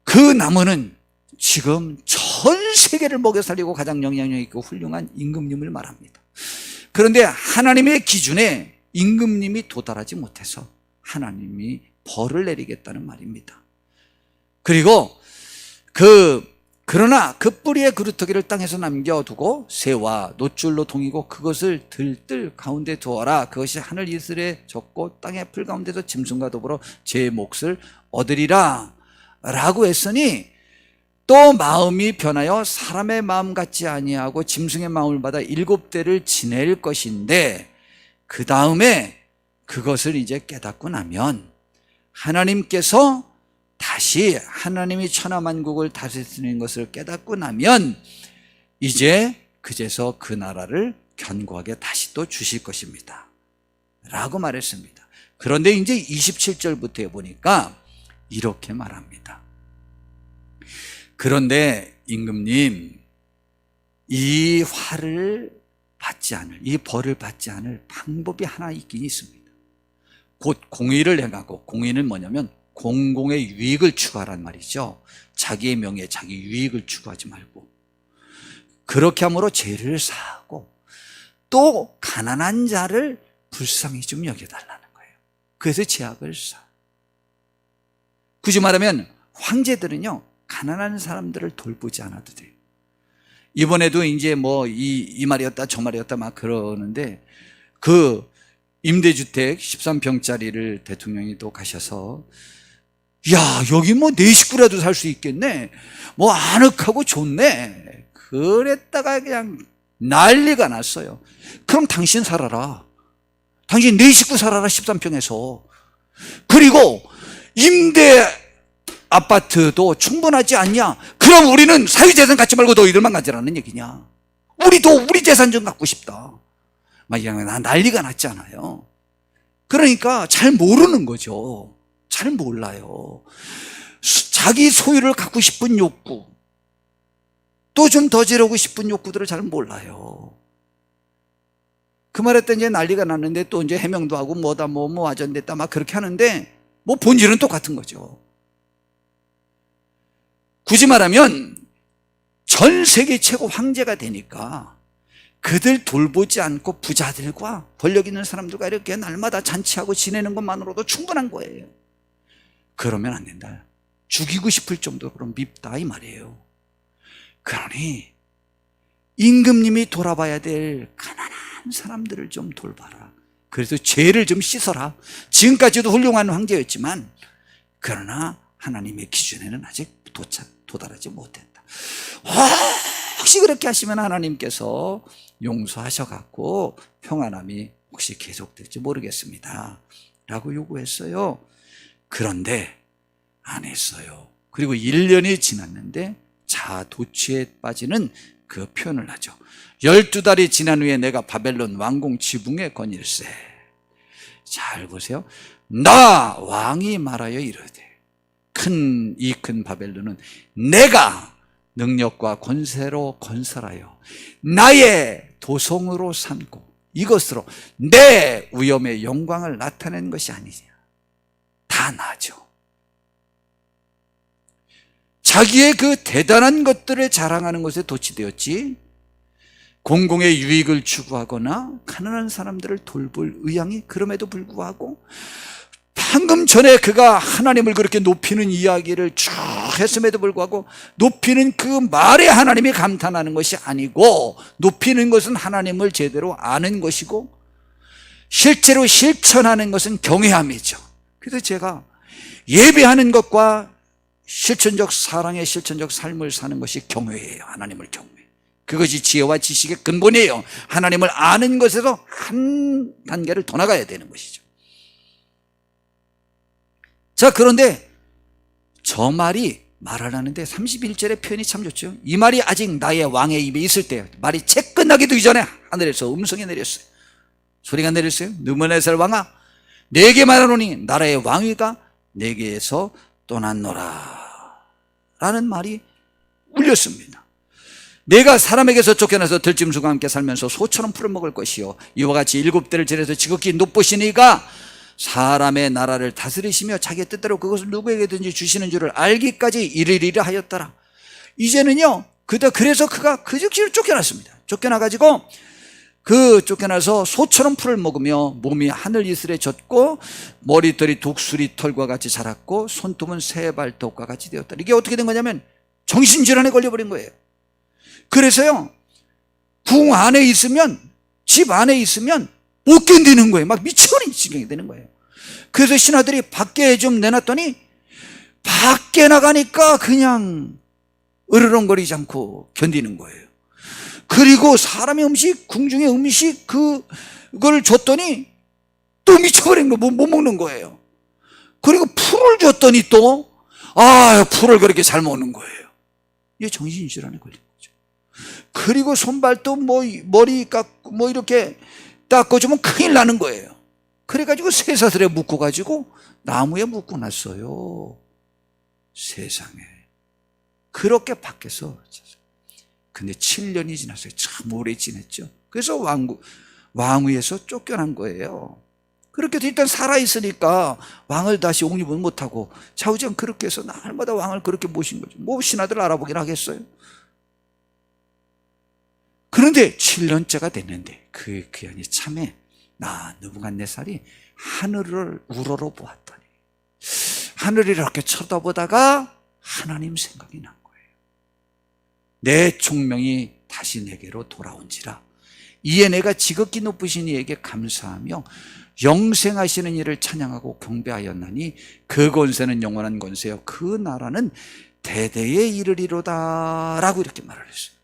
그 나무는 지금 전 세계를 먹여 살리고 가장 영향력 있고 훌륭한 임금님을 말합니다. 그런데 하나님의 기준에 임금님이 도달하지 못해서 하나님이 벌을 내리겠다는 말입니다. 그리고 그 그러나 그 뿌리의 그루터기를 땅에서 남겨두고 새와 노줄로 동이고 그것을 들뜰 가운데 두어라. 그것이 하늘 이슬에 젖고 땅의 풀 가운데서 짐승과 더불어 제 몫을 얻으리라 라고 했으니, 또 마음이 변하여 사람의 마음 같지 아니하고 짐승의 마음을 받아 7대를 지낼 것인데, 그 다음에 그것을 이제 깨닫고 나면 하나님께서 다시 하나님이 천하만국을 다스리는 것을 깨닫고 나면 이제 그제서 그 나라를 견고하게 다시 또 주실 것입니다 라고 말했습니다. 그런데 이제 27절부터 보니까 이렇게 말합니다. 그런데 임금님, 이 화를 받지 않을, 이 벌을 받지 않을 방법이 하나 있긴 있습니다. 곧 공의를 행하고, 공의는 뭐냐면 공공의 유익을 추구하란 말이죠. 자기의 명예, 자기 유익을 추구하지 말고, 그렇게 함으로 죄를 사하고 또 가난한 자를 불쌍히 좀 여겨달라는 거예요. 그래서 제약을 사. 굳이 말하면 황제들은요, 가난한 사람들을 돌보지 않아도 돼요. 이번에도 이제 뭐 이 말이었다 저 말이었다 막 그러는데, 그 임대주택 13평짜리를 대통령이 또 가셔서, 야, 여기 뭐 내 식구라도 살 수 있겠네, 뭐 아늑하고 좋네, 그랬다가 그냥 난리가 났어요. 그럼 당신 살아라, 당신 내 식구 살아라 13평에서. 그리고 임대 아파트도 충분하지 않냐, 그럼 우리는 사유재산 갖지 말고 너희들만 가지라는 얘기냐, 우리도 우리 재산 좀 갖고 싶다, 막 이런 난리가 났잖아요. 그러니까 잘 모르는 거죠. 잘 몰라요. 자기 소유를 갖고 싶은 욕구, 또 좀 더 지르고 싶은 욕구들을 잘 몰라요. 그 말에 때 이제 난리가 났는데, 또 이제 해명도 하고 뭐다 뭐 아전됐다 막 그렇게 하는데, 뭐 본질은 똑같은 거죠. 굳이 말하면 전 세계 최고 황제가 되니까 그들 돌보지 않고 부자들과 권력 있는 사람들과 이렇게 날마다 잔치하고 지내는 것만으로도 충분한 거예요. 그러면 안 된다. 죽이고 싶을 정도로 그럼 밉다 이 말이에요. 그러니 임금님이 돌아봐야 될 가난한 사람들을 좀 돌봐라. 그래서 죄를 좀 씻어라. 지금까지도 훌륭한 황제였지만, 그러나 하나님의 기준에는 아직 도달하지 못했다. 혹시 그렇게 하시면 하나님께서 용서하셔갖고 평안함이 혹시 계속될지 모르겠습니다 라고 요구했어요. 그런데 안 했어요. 그리고 1년이 지났는데 자도취에 빠지는 그 표현을 하죠. 12달이 지난 후에 내가 바벨론 왕궁 지붕에 거닐세. 잘 보세요. 나 왕이 말하여 이르되, 이 큰 바벨론은 내가 능력과 권세로 건설하여 나의 도성으로 삼고 이것으로 내 위엄의 영광을 나타낸 것이 아니냐. 다 나죠. 자기의 그 대단한 것들을 자랑하는 것에 도취되었지, 공공의 유익을 추구하거나 가난한 사람들을 돌볼 의향이 그럼에도 불구하고, 방금 전에 그가 하나님을 그렇게 높이는 이야기를 쭉 했음에도 불구하고 높이는 그 말에 하나님이 감탄하는 것이 아니고, 높이는 것은 하나님을 제대로 아는 것이고 실제로 실천하는 것은 경외함이죠. 그래서 제가 예배하는 것과 실천적 사랑의 실천적 삶을 사는 것이 경외예요. 하나님을 경외. 그것이 지혜와 지식의 근본이에요. 하나님을 아는 것에서 한 단계를 더 나가야 되는 것이죠. 자, 그런데 저 말이 말하라는데 31절의 표현이 참 좋죠. 이 말이 아직 나의 왕의 입에 있을 때, 말이 채 끝나기도 이전에 하늘에서 음성이 내렸어요. 소리가 내렸어요. 느부갓네살 왕아, 내게 말하노니 나라의 왕위가 내게에서 떠났노라 라는 말이 울렸습니다. 내가 사람에게서 쫓겨나서 들짐승과 함께 살면서 소처럼 풀을 먹을 것이요, 이와 같이 7대를 지내서 지극히 높으시니가 사람의 나라를 다스리시며 자기의 뜻대로 그것을 누구에게든지 주시는 줄을 알기까지 이르리라 하였더라. 이제는요, 그래서 그가 그 즉시로 쫓겨났습니다. 쫓겨나가지고 쫓겨나서 소처럼 풀을 먹으며 몸이 하늘 이슬에 젖고 머리털이 독수리 털과 같이 자랐고 손톱은 새 발톱과 같이 되었다. 이게 어떻게 된 거냐면 정신질환에 걸려버린 거예요. 그래서요, 궁 안에 있으면, 집 안에 있으면 못 견디는 거예요. 막 미쳐버린 지경이 되는 거예요. 그래서 신하들이 밖에 좀 내놨더니 밖에 나가니까 그냥 으르렁거리지 않고 견디는 거예요. 그리고 사람의 음식, 궁중의 음식 그걸 줬더니 또 미쳐버린 거 못 먹는 거예요. 그리고 풀을 줬더니 또 풀을 그렇게 잘 먹는 거예요. 이게 정신질환에 걸린 거죠. 그리고 손발도 머리 깎고 이렇게 닦아주면 큰일 나는 거예요. 그래가지고 쇠사슬에 묶어가지고 나무에 묶고 놨어요. 세상에. 그렇게 밖에서. 근데 7년이 지났어요. 참 오래 지냈죠. 그래서 왕위에서 쫓겨난 거예요. 그렇게 해서 일단 살아있으니까 왕을 다시 옹립은 못하고 좌우지간 그렇게 해서 날마다 왕을 그렇게 모신 거죠. 신하들 알아보긴 하겠어요. 그런데 7년째가 됐는데 그 기한이 참에 느부갓네살이 하늘을 우러러보았더니 하늘을 이렇게 쳐다보다가 하나님 생각이 난 거예요. 내 총명이 다시 내게로 돌아온지라. 이에 내가 지극히 높으신 이에게 감사하며 영생하시는 이를 찬양하고 경배하였나니 그 권세는 영원한 권세요 그 나라는 대대에 이르리로다 라고 이렇게 말을 했어요.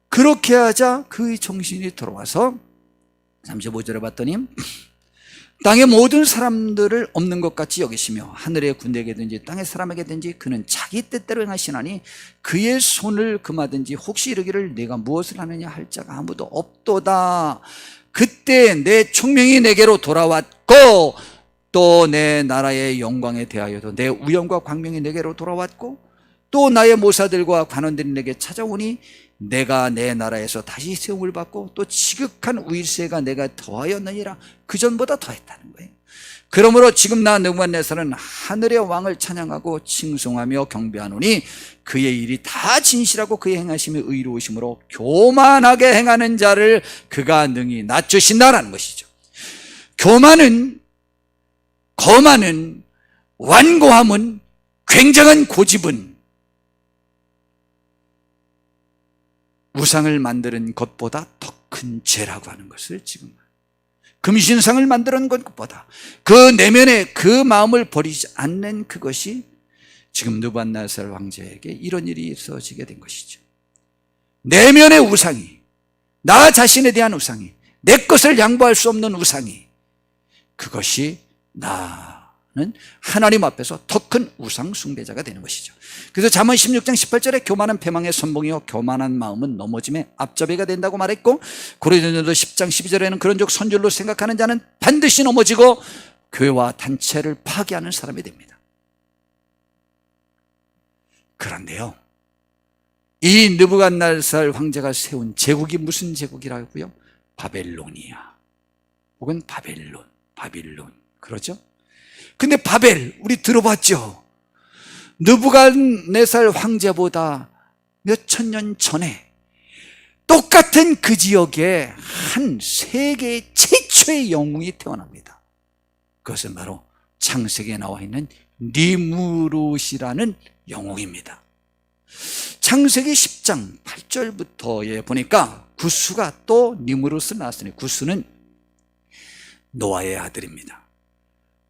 그렇게 하자 그의 정신이 돌아와서 35절에 봤더니 땅의 모든 사람들을 없는 것 같이 여기시며 하늘의 군대에게든지 땅의 사람에게든지 그는 자기 뜻대로 행하시나니 그의 손을 금하든지 혹시 이르기를 내가 무엇을 하느냐 할 자가 아무도 없도다. 그때 내 총명이 내게로 돌아왔고 또 내 나라의 영광에 대하여도 내 우영과 광명이 내게로 돌아왔고 또 나의 모사들과 관원들이 내게 찾아오니 내가 내 나라에서 다시 세움을 받고 또 지극한 위세가 내가 더하였느니라. 그전보다 더했다는 거예요. 그러므로 지금 나 느부갓네살은 하늘의 왕을 찬양하고 칭송하며 경배하노니 그의 일이 다 진실하고 그의 행하심이 의로우심으로 교만하게 행하는 자를 그가 능히 낮추신다라는 것이죠. 거만은 완고함은 굉장한 고집은 우상을 만드는 것보다 더 큰 죄라고 하는 것을 지금 금신상을 만드는 것보다 그 내면에 그 마음을 버리지 않는 그것이 지금 느부갓네살 왕자에게 이런 일이 있어지게 된 것이죠. 내면의 우상이, 나 자신에 대한 우상이, 내 것을 양보할 수 없는 우상이, 그것이 나는 하나님 앞에서 더 큰 우상 숭배자가 되는 것이죠. 그래서 잠언 16장 18절에 교만은 패망의 선봉이요 교만한 마음은 넘어짐의 앞잡이가 된다고 말했고, 고린도전서 10장 12절에는 그런즉 선줄로 생각하는 자는 반드시 넘어지고 교회와 단체를 파괴하는 사람이 됩니다. 그런데요, 이 느부갓네살 황제가 세운 제국이 무슨 제국이라고요? 바벨로니아 혹은 바빌론 그러죠? 근데 바벨 우리 들어봤죠? 느부갓네살 황제보다 몇 천 년 전에 똑같은 그 지역에 한 세계 최초의 영웅이 태어납니다. 그것은 바로 창세기에 나와 있는 니무롯이라는 영웅입니다. 창세기 10장 8절부터에 보니까 구스가 또 니무롯을 낳았으니, 구스는 노아의 아들입니다.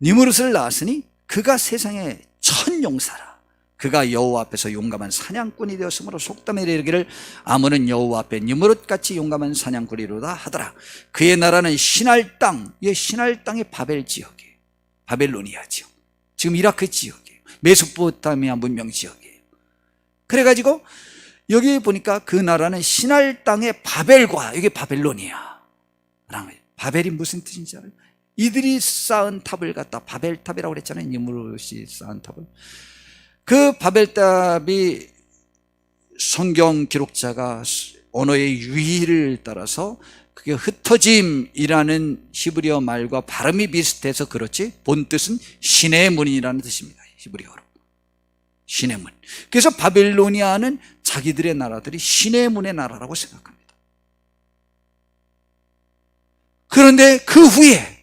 니무롯을 낳았으니 그가 세상의 첫 용사라. 그가 여호와 앞에서 용감한 사냥꾼이 되었으므로 속담에 이르기를 아몬은 여호와 앞에 니무롯같이 용감한 사냥꾼이로다 하더라. 그의 나라는 신할 땅, 신할 땅의 바벨 지역이에요. 바벨로니아 지역, 지금 이라크 지역이에요. 메소포타미아 문명 지역이에요. 그래가지고 여기 보니까 그 나라는 신할 땅의 바벨과 여기 바벨로니아. 바벨이 무슨 뜻인지 알아요? 이들이 쌓은 탑을 갖다 바벨탑이라고 그랬잖아요. 니무롯이 쌓은 탑을. 그 바벨탑이 성경 기록자가 언어의 유희를 따라서 그게 흩어짐이라는 히브리어 말과 발음이 비슷해서 그렇지 본 뜻은 신의 문이라는 뜻입니다. 히브리어로 신의 문. 그래서 바벨로니아는 자기들의 나라들이 신의 문의 나라라고 생각합니다. 그런데 그 후에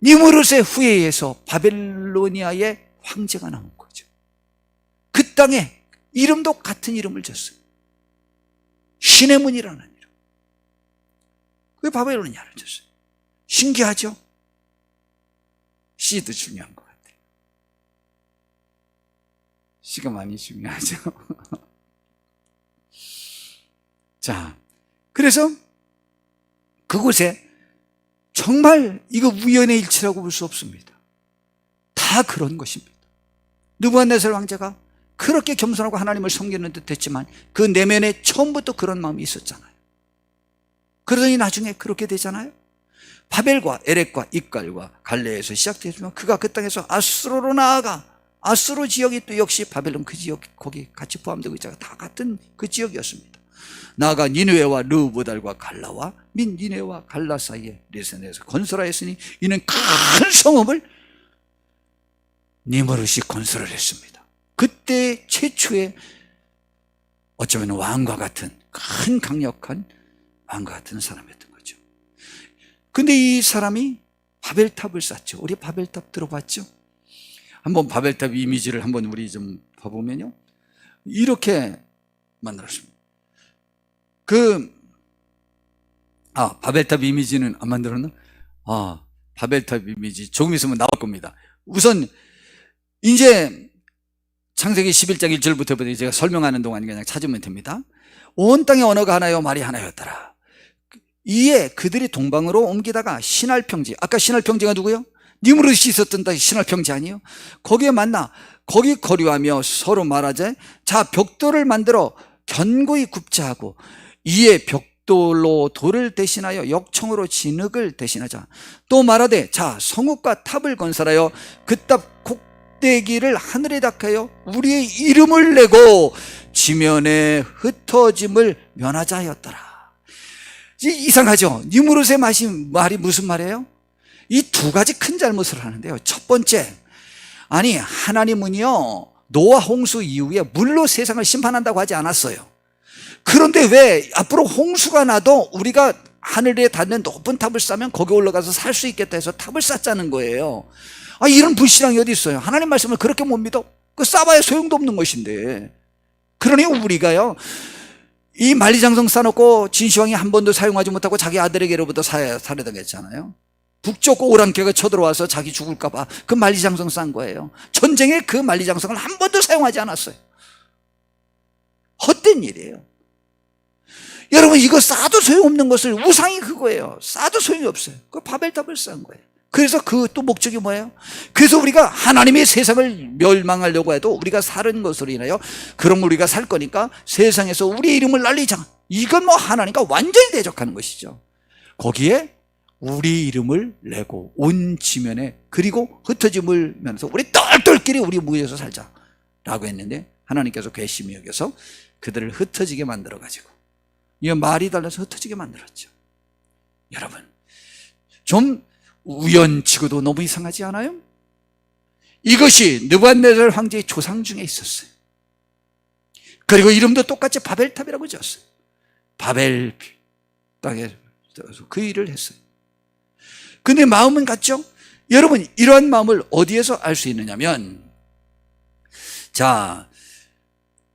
니무롯의 후예에서 바벨로니아의 황제가 나온 거죠. 땅에 이름도 같은 이름을 졌어요. 신의 문이라는 이름. 왜 바벨론이냐를 졌어요. 신기하죠? 씨도 중요한 것 같아요. 씨가 많이 중요하죠. 자, 그래서 그곳에 정말 이거 우연의 일치라고 볼 수 없습니다. 다 그런 것입니다. 느부갓네살 왕자가 그렇게 겸손하고 하나님을 섬기는 듯 했지만 그 내면에 처음부터 그런 마음이 있었잖아요. 그러더니 나중에 그렇게 되잖아요. 바벨과 에렉과 입갈과 갈레에서 시작되지만 그가 그 땅에서 아수르로 나아가 아수르 지역이 또 역시 바벨론 그 지역 거기 같이 포함되고 있잖아요. 다 같은 그 지역이었습니다. 나아가 니느웨와 르보달과 갈라와 민 니느웨와 갈라 사이에 레센에서 건설하였으니 이는 큰 성읍을 니무롯이 건설을 했습니다. 그때 최초의 어쩌면 왕과 같은 큰 강력한 왕과 같은 사람이었던 거죠. 근데 이 사람이 바벨탑을 쌓죠. 우리 바벨탑 들어봤죠? 한번 바벨탑 이미지를 한번 우리 좀 봐보면요, 이렇게 만들었습니다. 바벨탑 이미지는 안 만들었나? 바벨탑 이미지 조금 있으면 나올 겁니다. 우선 이제 창세기 11장 1절부터 제가 설명하는 동안 그냥 찾으면 됩니다. 온 땅의 언어가 하나요 말이 하나였더라. 이에 그들이 동방으로 옮기다가 신할평지, 아까 신할평지가 누구요? 니무롯이 있었던 신할평지 아니에요? 거기에 만나 거기 거류하며 서로 말하자. 자, 벽돌을 만들어 견고히 굽자 하고 이에 벽돌로 돌을 대신하여 역청으로 진흙을 대신하자. 또 말하되 자, 성읍과 탑을 건설하여 그 탑 꼭대기를 하늘에 닥하여 우리의 이름을 내고 지면에 흩어짐을 면하자 하였더라. 이상하죠? 니무롯의 말이 무슨 말이에요? 이 두 가지 큰 잘못을 하는데요. 첫 번째, 아니 하나님은요 노아 홍수 이후에 물로 세상을 심판한다고 하지 않았어요. 그런데 왜 앞으로 홍수가 나도 우리가 하늘에 닿는 높은 탑을 쌓으면 거기 올라가서 살 수 있겠다 해서 탑을 쌓자는 거예요. 이런 불신앙이 어디 있어요? 하나님 말씀을 그렇게 못 믿어? 그 쌓아야 소용도 없는 것인데. 그러니 우리가요 이 만리장성 쌓아놓고 진시황이 한 번도 사용하지 못하고 자기 아들에게로부터 살해당했잖아요. 북쪽 오랑캐가 쳐들어와서 자기 죽을까봐 그 만리장성 쌓은 거예요. 전쟁에 그 만리장성을 한 번도 사용하지 않았어요. 헛된 일이에요. 여러분, 이거 쌓아도 소용없는 것을, 우상이 그거예요. 쌓아도 소용이 없어요. 그 바벨탑을 쌓은 거예요. 그래서 그 또 목적이 뭐예요? 그래서 우리가 하나님의 세상을 멸망하려고 해도 우리가 사는 것으로 인하여 그럼 우리가 살 거니까 세상에서 우리의 이름을 날리자. 이건 뭐 하나님과 완전히 대적하는 것이죠. 거기에 우리 이름을 내고 온 지면에 그리고 흩어짐을 면해서 우리 똘똘끼리 우리 모여서 살자라고 했는데 하나님께서 괘씸히 여겨서 그들을 흩어지게 만들어가지고 이 말이 달라서 흩어지게 만들었죠. 여러분, 좀 우연치고도 너무 이상하지 않아요? 이것이 느부갓네살 황제의 조상 중에 있었어요. 그리고 이름도 똑같이 바벨탑이라고 지었어요. 바벨 땅에 그 일을 했어요. 근데 마음은 같죠? 여러분, 이러한 마음을 어디에서 알 수 있느냐면, 자,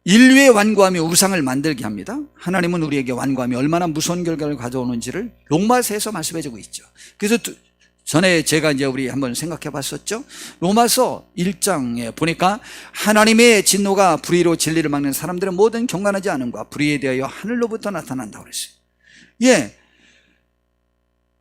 인류의 완고함이 우상을 만들게 합니다. 하나님은 우리에게 완고함이 얼마나 무서운 결과를 가져오는지를 로마서에서 말씀해주고 있죠. 그래서 전에 제가 이제 우리 한번 생각해 봤었죠. 로마서 1장에 보니까 하나님의 진노가 불의로 진리를 막는 사람들은 모든 경건하지 않음과 불의에 대하여 하늘로부터 나타난다고 그랬어요. 예.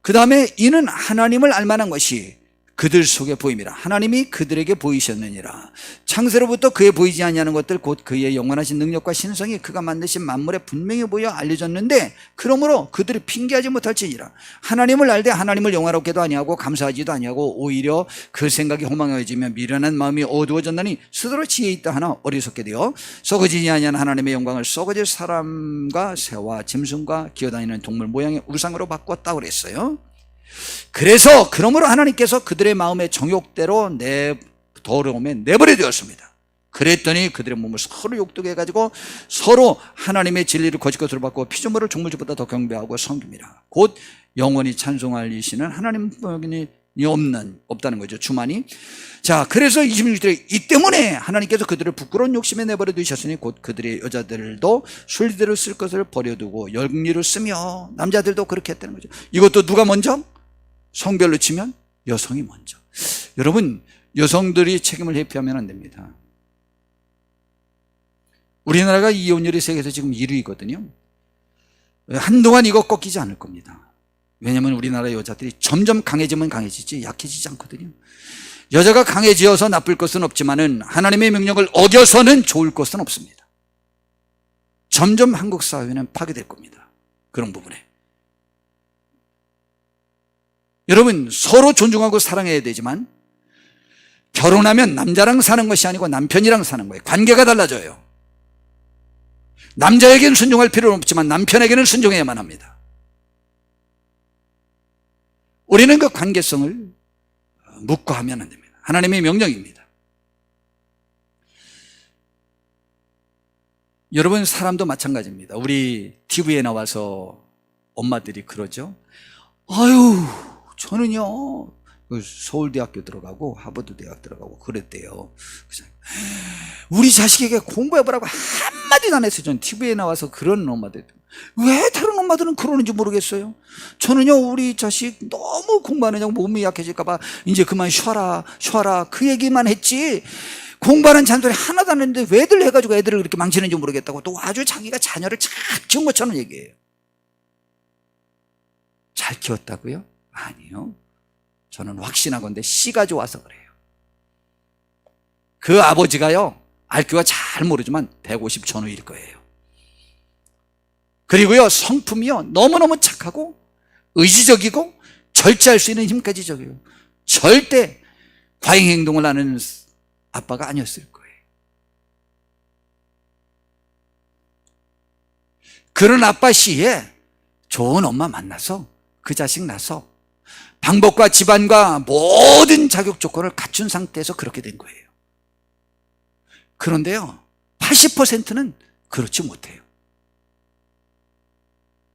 그 다음에 이는 하나님을 알만한 것이 그들 속에 보임이라. 하나님이 그들에게 보이셨느니라. 창세로부터 그에 보이지 아니하는 것들 곧 그의 영원하신 능력과 신성이 그가 만드신 만물에 분명히 보여 알려졌는데 그러므로 그들이 핑계하지 못할지니라. 하나님을 알되 하나님을 영화롭게도 아니하고 감사하지도 아니하고 오히려 그 생각이 허망해지며 미련한 마음이 어두워졌나니 스스로 지혜 있다 하나 어리석게 되어 썩어지지 아니한 하나님의 영광을 썩어질 사람과 새와 짐승과 기어다니는 동물 모양의 우상으로 바꿨다고 그랬어요. 그래서 그러므로 하나님께서 그들의 마음의 정욕대로 더러움에 내버려 두었습니다. 그랬더니 그들의 몸을 서로 욕되게 해가지고 서로 하나님의 진리를 거짓 것으로 바꾸고 피조물을 종물주보다 더 경배하고 섬깁니다. 곧 영원히 찬송할 이시는 하나님뿐이니 없다는 거죠. 주만이. 자, 그래서 26절에 이 때문에 하나님께서 그들을 부끄러운 욕심에 내버려 두셨으니 곧 그들의 여자들도 순리대로 쓸 것을 버려두고 영리로 쓰며, 남자들도 그렇게 했다는 거죠. 이것도 누가 먼저? 성별로 치면 여성이 먼저. 여러분, 여성들이 책임을 회피하면 안 됩니다. 우리나라가 이혼율이 세계에서 지금 1위거든요. 한동안 이거 꺾이지 않을 겁니다. 왜냐하면 우리나라 여자들이 점점 강해지면 강해지지 약해지지 않거든요. 여자가 강해지어서 나쁠 것은 없지만은 하나님의 명령을 어겨서는 좋을 것은 없습니다. 점점 한국 사회는 파괴될 겁니다. 그런 부분에. 여러분, 서로 존중하고 사랑해야 되지만 결혼하면 남자랑 사는 것이 아니고 남편이랑 사는 거예요. 관계가 달라져요. 남자에게는 순종할 필요는 없지만 남편에게는 순종해야만 합니다. 우리는 그 관계성을 묵과하면 안 됩니다. 하나님의 명령입니다. 여러분, 사람도 마찬가지입니다. 우리 TV에 나와서 엄마들이 그러죠. 아유, 저는요 서울대학교 들어가고 하버드 대학 들어가고 그랬대요. 우리 자식에게 공부해보라고 한마디도 안 했어요. 전 TV에 나와서 그런 엄마들. 왜 다른 엄마들은 그러는지 모르겠어요. 저는요 우리 자식 너무 공부하느냐고 몸이 약해질까봐 이제 그만 쉬어라 그 얘기만 했지 공부하는 잔소리 하나도 안 했는데 왜들 해가지고 애들을 그렇게 망치는지 모르겠다고 또 아주 자기가 자녀를 잘 키운 것처럼 얘기해요. 잘 키웠다고요? 아니요. 저는 확신하건대 씨가 좋아서 그래요. 그 아버지가요 IQ가 잘 모르지만 150 전후일 거예요. 그리고요 성품이요 너무너무 착하고 의지적이고 절제할 수 있는 힘까지 적이고 절대 과잉 행동을 하는 아빠가 아니었을 거예요. 그런 아빠 시에 좋은 엄마 만나서 그 자식 낳아서 방법과 집안과 모든 자격 조건을 갖춘 상태에서 그렇게 된 거예요. 그런데요 80%는 그렇지 못해요.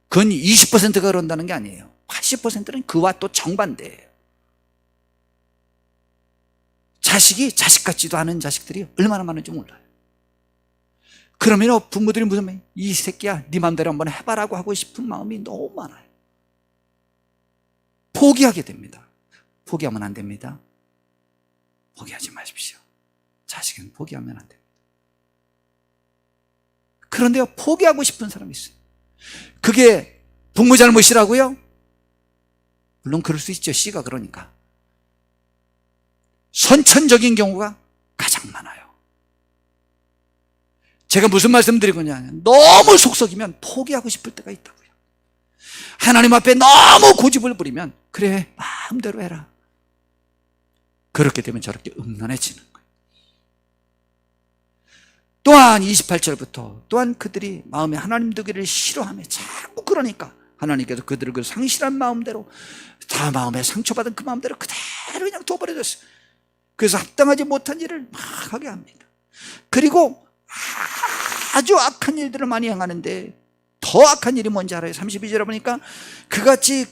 그건 20%가 그런다는 게 아니에요. 80%는 그와 또 정반대예요. 자식이 자식 같지도 않은 자식들이 얼마나 많은지 몰라요. 그러면 부모들이 무슨 말, 이 새끼야 네 맘대로 한번 해봐라고 하고 싶은 마음이 너무 많아요. 포기하게 됩니다. 포기하면 안 됩니다. 포기하지 마십시오. 자식은 포기하면 안 됩니다. 그런데요 포기하고 싶은 사람이 있어요. 그게 부모 잘못이라고요? 물론 그럴 수 있죠. 씨가 그러니까. 선천적인 경우가 가장 많아요. 제가 무슨 말씀 드리고 있냐면 너무 속썩이면 포기하고 싶을 때가 있다고요. 하나님 앞에 너무 고집을 부리면 그래 마음대로 해라. 그렇게 되면 저렇게 음란해지는 거예요. 또한 28절부터 또한 그들이 마음에 하나님 두기를 싫어하며 자꾸 그러니까 하나님께서 그들을 그 상실한 마음대로 다 마음에 상처받은 그 마음대로 그대로 그냥 둬버려졌어요. 그래서 합당하지 못한 일을 막 하게 합니다. 그리고 아주 악한 일들을 많이 행하는데 더 악한 일이 뭔지 알아요? 32절에 보니까 그같이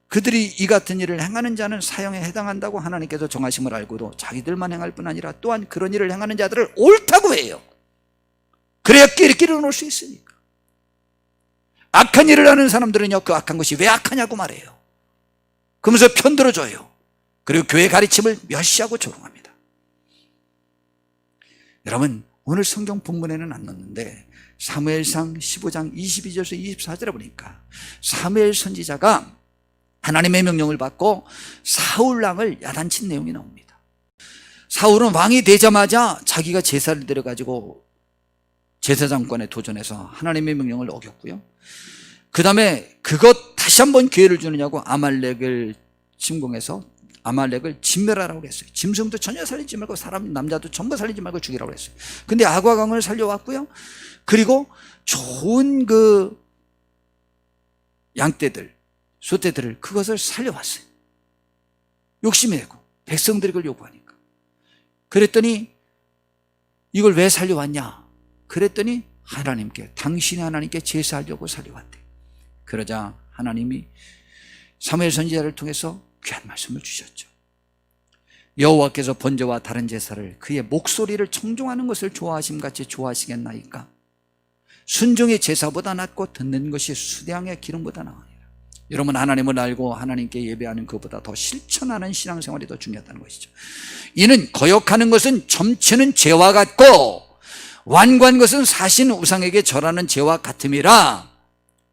그들이 이 같은 일을 행하는 자는 사형에 해당한다고 하나님께서 정하심을 알고도 자기들만 행할 뿐 아니라 또한 그런 일을 행하는 자들을 옳다고 해요. 그래야 끼리끼리 놀 수 있으니까. 악한 일을 하는 사람들은요 그 악한 것이 왜 악하냐고 말해요. 그러면서 편들어줘요. 그리고 교회 가르침을 멸시하고 조롱합니다. 여러분 오늘 성경 본문에는 안 넣었는데 사무엘상 15장 22절에서 24절에 보니까 사무엘 선지자가 하나님의 명령을 받고 사울왕을 야단친 내용이 나옵니다. 사울은 왕이 되자마자 자기가 제사를 드려가지고 제사장권에 도전해서 하나님의 명령을 어겼고요. 그 다음에 그것 다시 한번 기회를 주느냐고 아말렉을 침공해서 아말렉을 진멸하라고 했어요. 짐승도 전혀 살리지 말고 사람 남자도 전부 살리지 말고 죽이라고 했어요. 근데 아과강을 살려왔고요. 그리고 좋은 그 양떼들 소떼들을 그것을 살려왔어요. 욕심이 되고 백성들이 그걸 요구하니까. 그랬더니 이걸 왜 살려왔냐 그랬더니 당신이 하나님께 제사하려고 살려왔대. 그러자 하나님이 사무엘 선지자를 통해서 귀한 말씀을 주셨죠. 여호와께서 번제와 다른 제사를 그의 목소리를 청종하는 것을 좋아하심같이 좋아하시겠나이까? 순종의 제사보다 낫고 듣는 것이 수량의 기름보다 나으니라. 여러분, 하나님을 알고 하나님께 예배하는 것보다 더 실천하는 신앙생활이 더 중요하다는 것이죠. 이는 거역하는 것은 점치는 죄와 같고 완고한 것은 사신 우상에게 절하는 죄와 같음이라.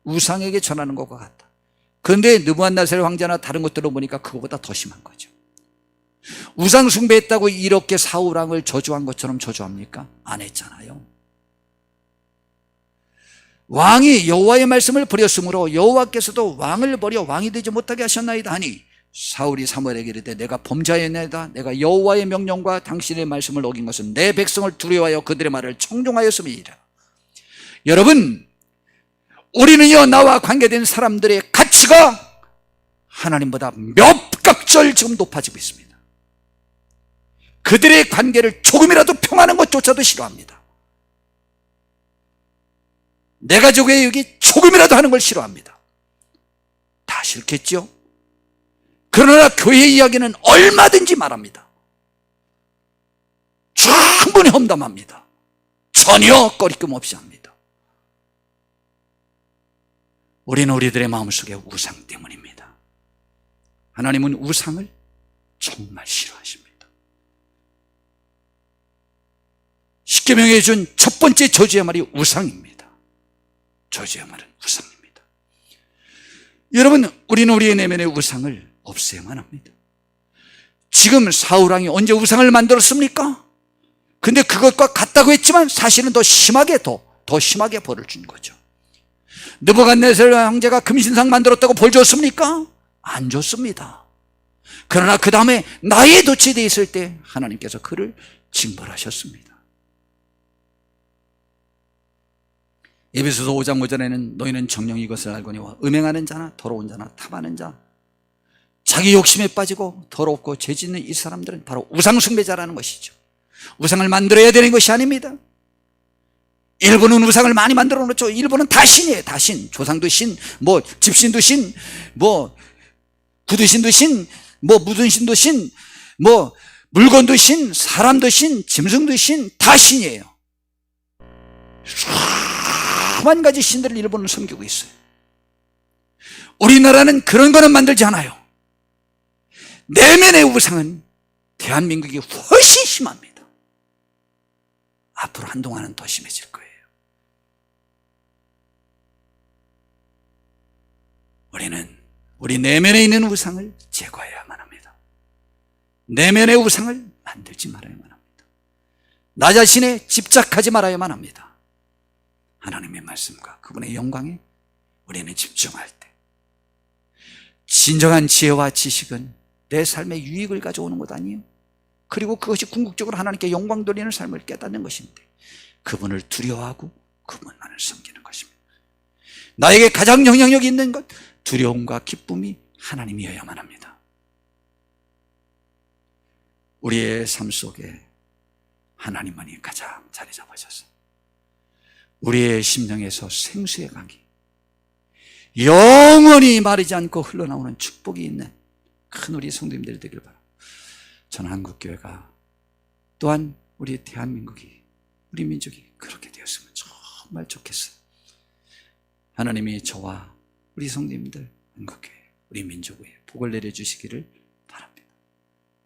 우상에게 절하는 것과 같다. 그런데 느부갓네살 황제나 다른 것들을 보니까 그거보다 더 심한 거죠. 우상 숭배했다고 이렇게 사울왕을 저주한 것처럼 저주합니까? 안 했잖아요. 왕이 여호와의 말씀을 버렸으므로 여호와께서도 왕을 버려 왕이 되지 못하게 하셨나이다 하니 사울이 사무엘에게 이르되 내가 범죄하였나이다. 내가 여호와의 명령과 당신의 말씀을 어긴 것은 내 백성을 두려워하여 그들의 말을 청종하였음이니라. 여러분, 우리는요, 나와 관계된 사람들의 가치가 하나님보다 몇 값절 지금 높아지고 있습니다. 그들의 관계를 조금이라도 평하는 것조차도 싫어합니다. 내 가족의 여기 조금이라도 하는 걸 싫어합니다. 다 싫겠죠? 그러나 교회 이야기는 얼마든지 말합니다. 충분히 험담합니다. 전혀 꺼리낌 없이 합니다. 우리는 우리들의 마음속에 우상 때문입니다. 하나님은 우상을 정말 싫어하십니다. 십계명에 준 첫 번째 저주의 말이 우상입니다. 저주의 말은 우상입니다. 여러분, 우리는 우리의 내면의 우상을 없애야만 합니다. 지금 사울왕이 언제 우상을 만들었습니까? 근데 그것과 같다고 했지만 사실은 더 심하게 더 심하게 벌을 준 거죠. 느부갓네살 황제가 금신상 만들었다고 벌 줬습니까? 안 줬습니다. 그러나 그 다음에 나에 도취되어 있을 때 하나님께서 그를 징벌하셨습니다. 에베소서 5장 5절에는 너희는 정녕 이것을 알거니와 음행하는 자나 더러운 자나 탐하는 자, 자기 욕심에 빠지고 더럽고 죄 짓는 이 사람들은 바로 우상 숭배자라는 것이죠. 우상을 만들어야 되는 것이 아닙니다. 일본은 우상을 많이 만들어 놓죠. 일본은 다 신이에요. 다 신. 조상도 신, 뭐 집신도 신, 뭐 구두신도 신, 뭐 묻은 신도 신, 뭐 물건도 신, 사람도 신, 짐승도 신, 다 신이에요. 수만 가지 신들을 일본은 섬기고 있어요. 우리나라는 그런 거는 만들지 않아요. 내면의 우상은 대한민국이 훨씬 심합니다. 앞으로 한동안은 더 심해질 거예요. 우리는 우리 내면에 있는 우상을 제거해야만 합니다. 내면의 우상을 만들지 말아야만 합니다. 나 자신에 집착하지 말아야만 합니다. 하나님의 말씀과 그분의 영광에 우리는 집중할 때 진정한 지혜와 지식은 내 삶에 유익을 가져오는 것 아니에요? 그리고 그것이 궁극적으로 하나님께 영광 돌리는 삶을 깨닫는 것인데 그분을 두려워하고 그분만을 섬기는 것입니다. 나에게 가장 영향력이 있는 것, 두려움과 기쁨이 하나님이어야만 합니다. 우리의 삶 속에 하나님만이 가장 자리 잡으셔서 우리의 심령에서 생수의 강이 영원히 마르지 않고 흘러나오는 축복이 있는 큰 우리 성도님들이 되길 바랍니다. 저는 한국교회가 또한 우리 대한민국이 우리 민족이 그렇게 되었으면 정말 좋겠어요. 하나님이 저와 우리 성도님들 한국교회 우리 민족에 복을 내려주시기를 바랍니다.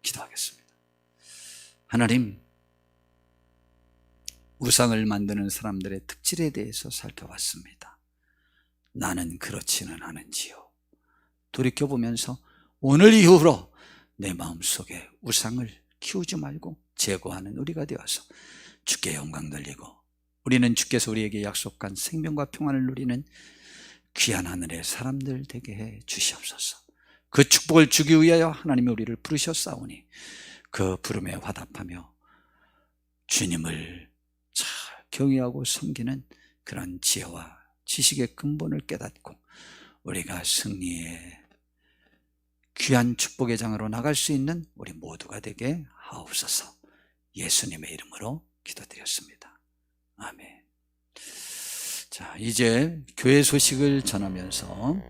기도하겠습니다. 하나님, 우상을 만드는 사람들의 특질에 대해서 살펴봤습니다. 나는 그렇지는 않은지요. 돌이켜보면서 오늘 이후로 내 마음속에 우상을 키우지 말고 제거하는 우리가 되어서 주께 영광 돌리고 우리는 주께서 우리에게 약속한 생명과 평안을 누리는 귀한 하늘의 사람들 되게 해 주시옵소서. 그 축복을 주기 위하여 하나님이 우리를 부르셨사오니 그 부름에 화답하며 주님을 잘 경외하고 섬기는 그런 지혜와 지식의 근본을 깨닫고 우리가 승리의 귀한 축복의 장으로 나갈 수 있는 우리 모두가 되게 하옵소서. 예수님의 이름으로 기도드렸습니다. 아멘. 자, 이제 교회 소식을 전하면서